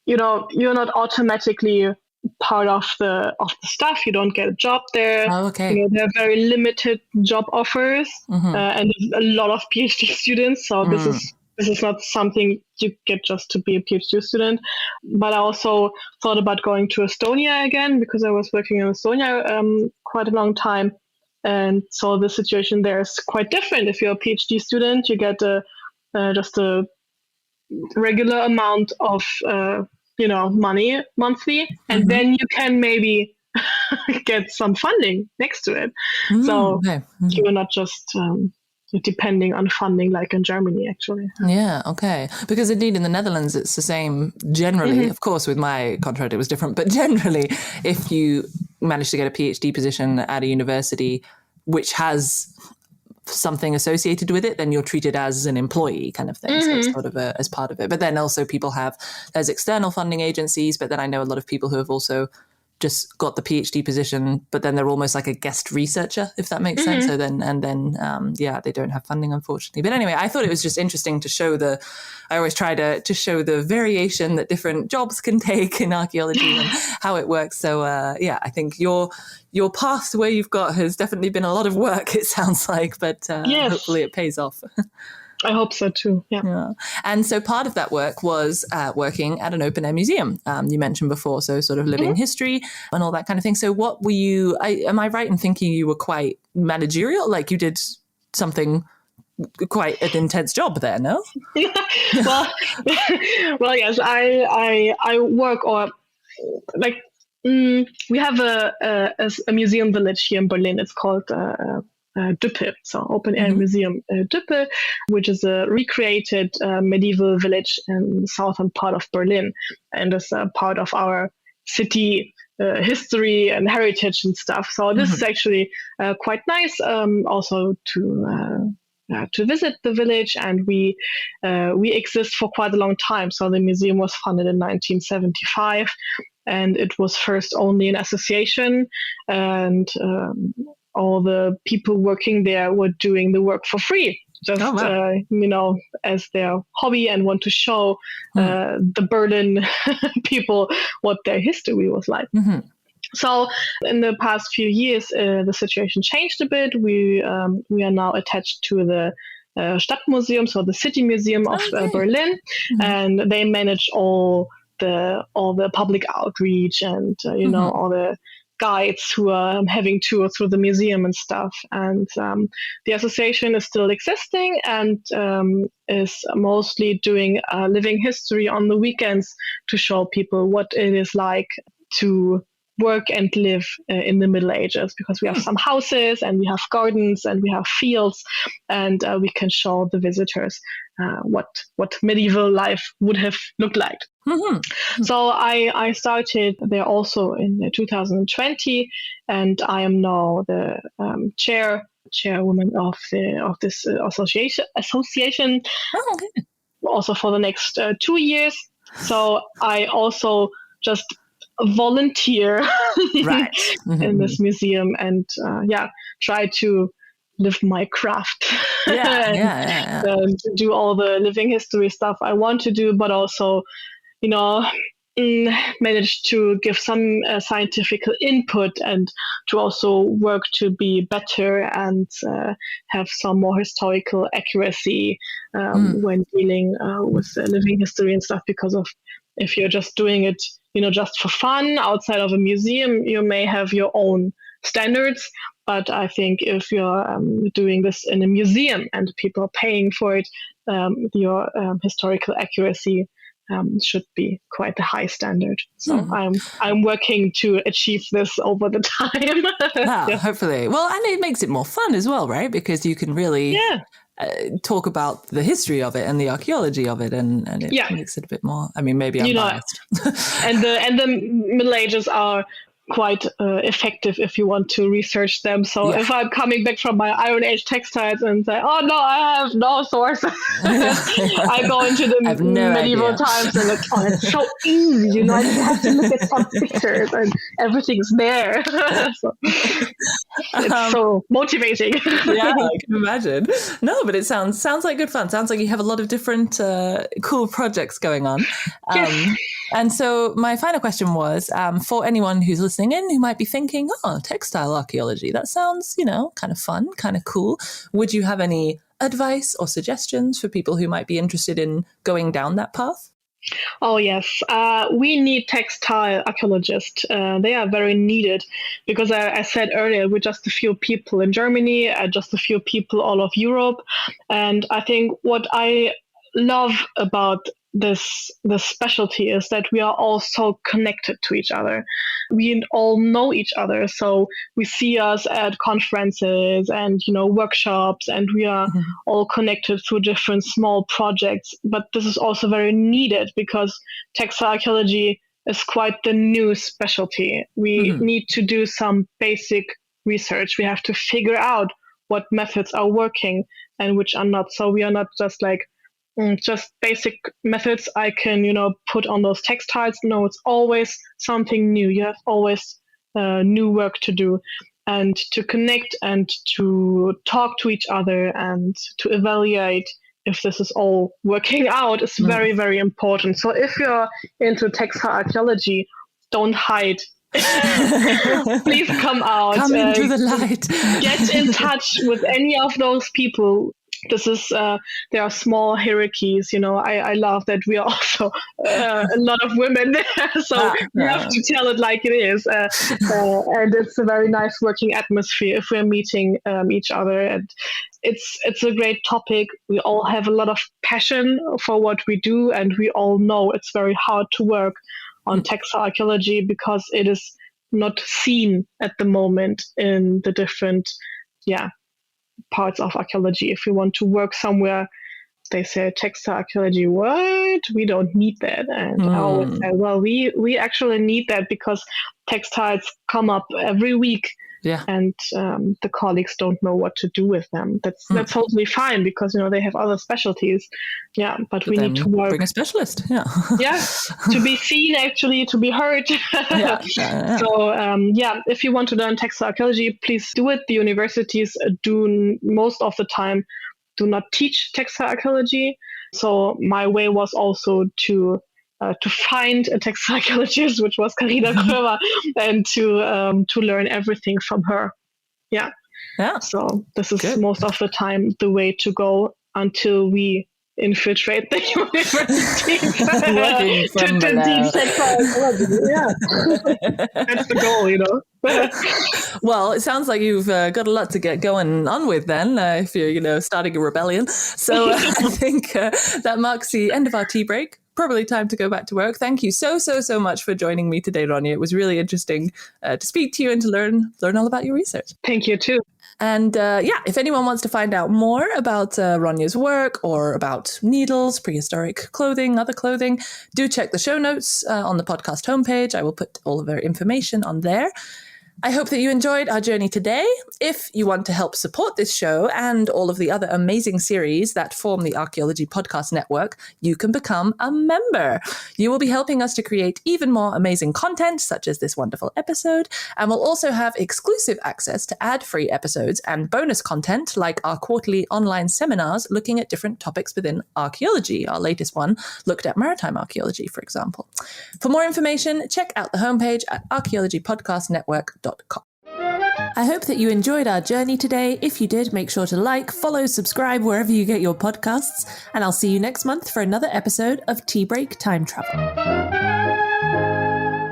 you're not automatically part of the staff. You don't get a job there. Oh, okay. There are very limited job offers, and a lot of PhD students. So this is not something you get just to be a PhD student. But I also thought about going to Estonia again, because I was working in Estonia quite a long time. And so the situation there is quite different. If you're a PhD student, you get just a regular amount of money monthly, and then you can maybe get some funding next to it. So you're not just depending on funding like in Germany, actually. Yeah, okay. Because indeed in the Netherlands, it's the same generally. Of course, with my contract, it was different. But generally, if you manage to get a PhD position at a university which has something associated with it, then you're treated as an employee kind of thing. So it's sort of as part of it. But then also there's external funding agencies, but then I know a lot of people who have also just got the PhD position, but then they're almost like a guest researcher, if that makes sense. So then they don't have funding, unfortunately. But anyway, I thought it was just interesting to show I always try to show the variation that different jobs can take in archaeology and how it works. So I think your pathway you've got has definitely been a lot of work, it sounds like, but hopefully it pays off. I hope so too. Yeah. And so part of that work was working at an open air museum. You mentioned before, so sort of living history and all that kind of thing. So what were you? Am I right in thinking you were quite managerial? Like you did something quite an intense job there? No. well, yes. I work or like we have a museum village here in Berlin. It's called. Düppel, so open air museum Düppel, which is a recreated medieval village in the southern part of Berlin, and is a part of our city history and heritage and stuff. So this is actually quite nice. Also to visit the village, and we exist for quite a long time. So the museum was founded in 1975, and it was first only an association, and all the people working there were doing the work for free, just as their hobby, and want to show the Berlin people what their history was like. So in the past few years, the situation changed a bit. We are now attached to the Stadtmuseum, so the city museum of Berlin, and they manage all the public outreach and all the guides who are having tours through the museum and stuff. And the association is still existing and is mostly doing living history on the weekends to show people what it is like to work and live in the Middle Ages, because we have some houses and we have gardens and we have fields, and we can show the visitors what medieval life would have looked like. So I started there also in 2020, and I am now the chairwoman of this association. Also for the next 2 years. So I also just volunteer Right. in this museum and try to live my craft and do all the living history stuff I want to do, but also, manage to give some scientific input and to also work to be better and have some more historical accuracy when dealing with living history and stuff, because of if you're just doing it, just for fun outside of a museum, you may have your own standards. But I think if you're doing this in a museum and people are paying for it, your historical accuracy should be quite a high standard. So I'm working to achieve this over the time. Hopefully. Well, and it makes it more fun as well, right? Because you can really talk about the history of it and the archaeology of it, and it makes it a bit more. I mean, maybe I'm biased. and the Middle Ages are quite effective if you want to research them. So if I'm coming back from my Iron Age textiles and say, oh no, I have no source, I go into the medieval times and it's so easy, I just have to look at some pictures and everything's there. So it's so motivating. Yeah, I can imagine. No, but it sounds like good fun. Sounds like you have a lot of different cool projects going on. And so my final question was, for anyone who's listening in who might be thinking, textile archaeology, that sounds, kind of fun, kind of cool. Would you have any advice or suggestions for people who might be interested in going down that path? Oh, yes. We need textile archaeologists. They are very needed because I said earlier, we're just a few people in Germany, just a few people all of Europe. And I think what I love about this specialty is that we are all so connected to each other. We all know each other, so we see us at conferences and workshops, and we are all connected through different small projects. But this is also very needed because textile archaeology is quite the new specialty. We need to do some basic research. We have to figure out what methods are working and which are not. So we are not just like just basic methods I can, put on those textiles. No, it's always something new. You have always new work to do and to connect and to talk to each other and to evaluate if this is all working out is very, very important. So if you're into textile archaeology, don't hide. Please come out. Come into the light. Get in touch with any of those people. This is there are small hierarchies. I love that we are also a lot of women there, so we have to tell it like it is, and it's a very nice working atmosphere if we're meeting each other, and it's a great topic. We all have a lot of passion for what we do, and we all know it's very hard to work on textile archaeology because it is not seen at the moment in the different parts of archaeology. If you want to work somewhere, they say textile archaeology, what? We don't need that. And I always say, well, we actually need that because textiles come up every week. Yeah. And the colleagues don't know what to do with them. That's totally fine because they have other specialties. Yeah, but we need to work. Bring a specialist. Yeah. Yeah, to be seen, actually, to be heard. So if you want to learn textile archaeology, please do it. The universities do most of the time do not teach textile archaeology. So my way was also to find a textile archaeologist, which was Carina Krömer, and to learn everything from her. Yeah. So this is most of the time the way to go until we infiltrate the university to teach textile archaeology. Yeah. That's the goal, Well, it sounds like you've got a lot to get going on with then, if you're, starting a rebellion. So I think that marks the end of our tea break. Probably time to go back to work. Thank you so much for joining me today, Ronja. It was really interesting to speak to you and to learn all about your research. Thank you too. And if anyone wants to find out more about Ronja's work or about needles, prehistoric clothing, other clothing, do check the show notes on the podcast homepage. I will put all of her information on there. I hope that you enjoyed our journey today. If you want to help support this show and all of the other amazing series that form the Archaeology Podcast Network, you can become a member. You will be helping us to create even more amazing content, such as this wonderful episode, and we'll also have exclusive access to ad-free episodes and bonus content like our quarterly online seminars looking at different topics within archaeology. Our latest one looked at maritime archaeology, for example. For more information, check out the homepage at archaeologypodcastnetwork.com. I hope that you enjoyed our journey today. If you did, make sure to like, follow, subscribe wherever you get your podcasts, and I'll see you next month for another episode of Tea Break Time Travel.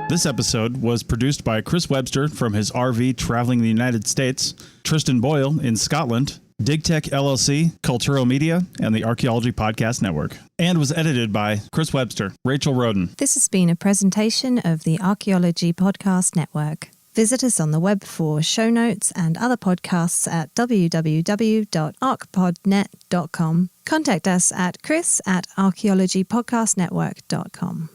This episode was produced by Chris Webster from his RV traveling the United States, Tristan Boyle in Scotland, DigTech LLC, Cultural Media, and the Archaeology Podcast Network. And was edited by Chris Webster, Rachel Roden. This has been a presentation of the Archaeology Podcast Network. Visit us on the web for show notes and other podcasts at www.archpodnet.com. Contact us at chris@archaeologypodcastnetwork.com.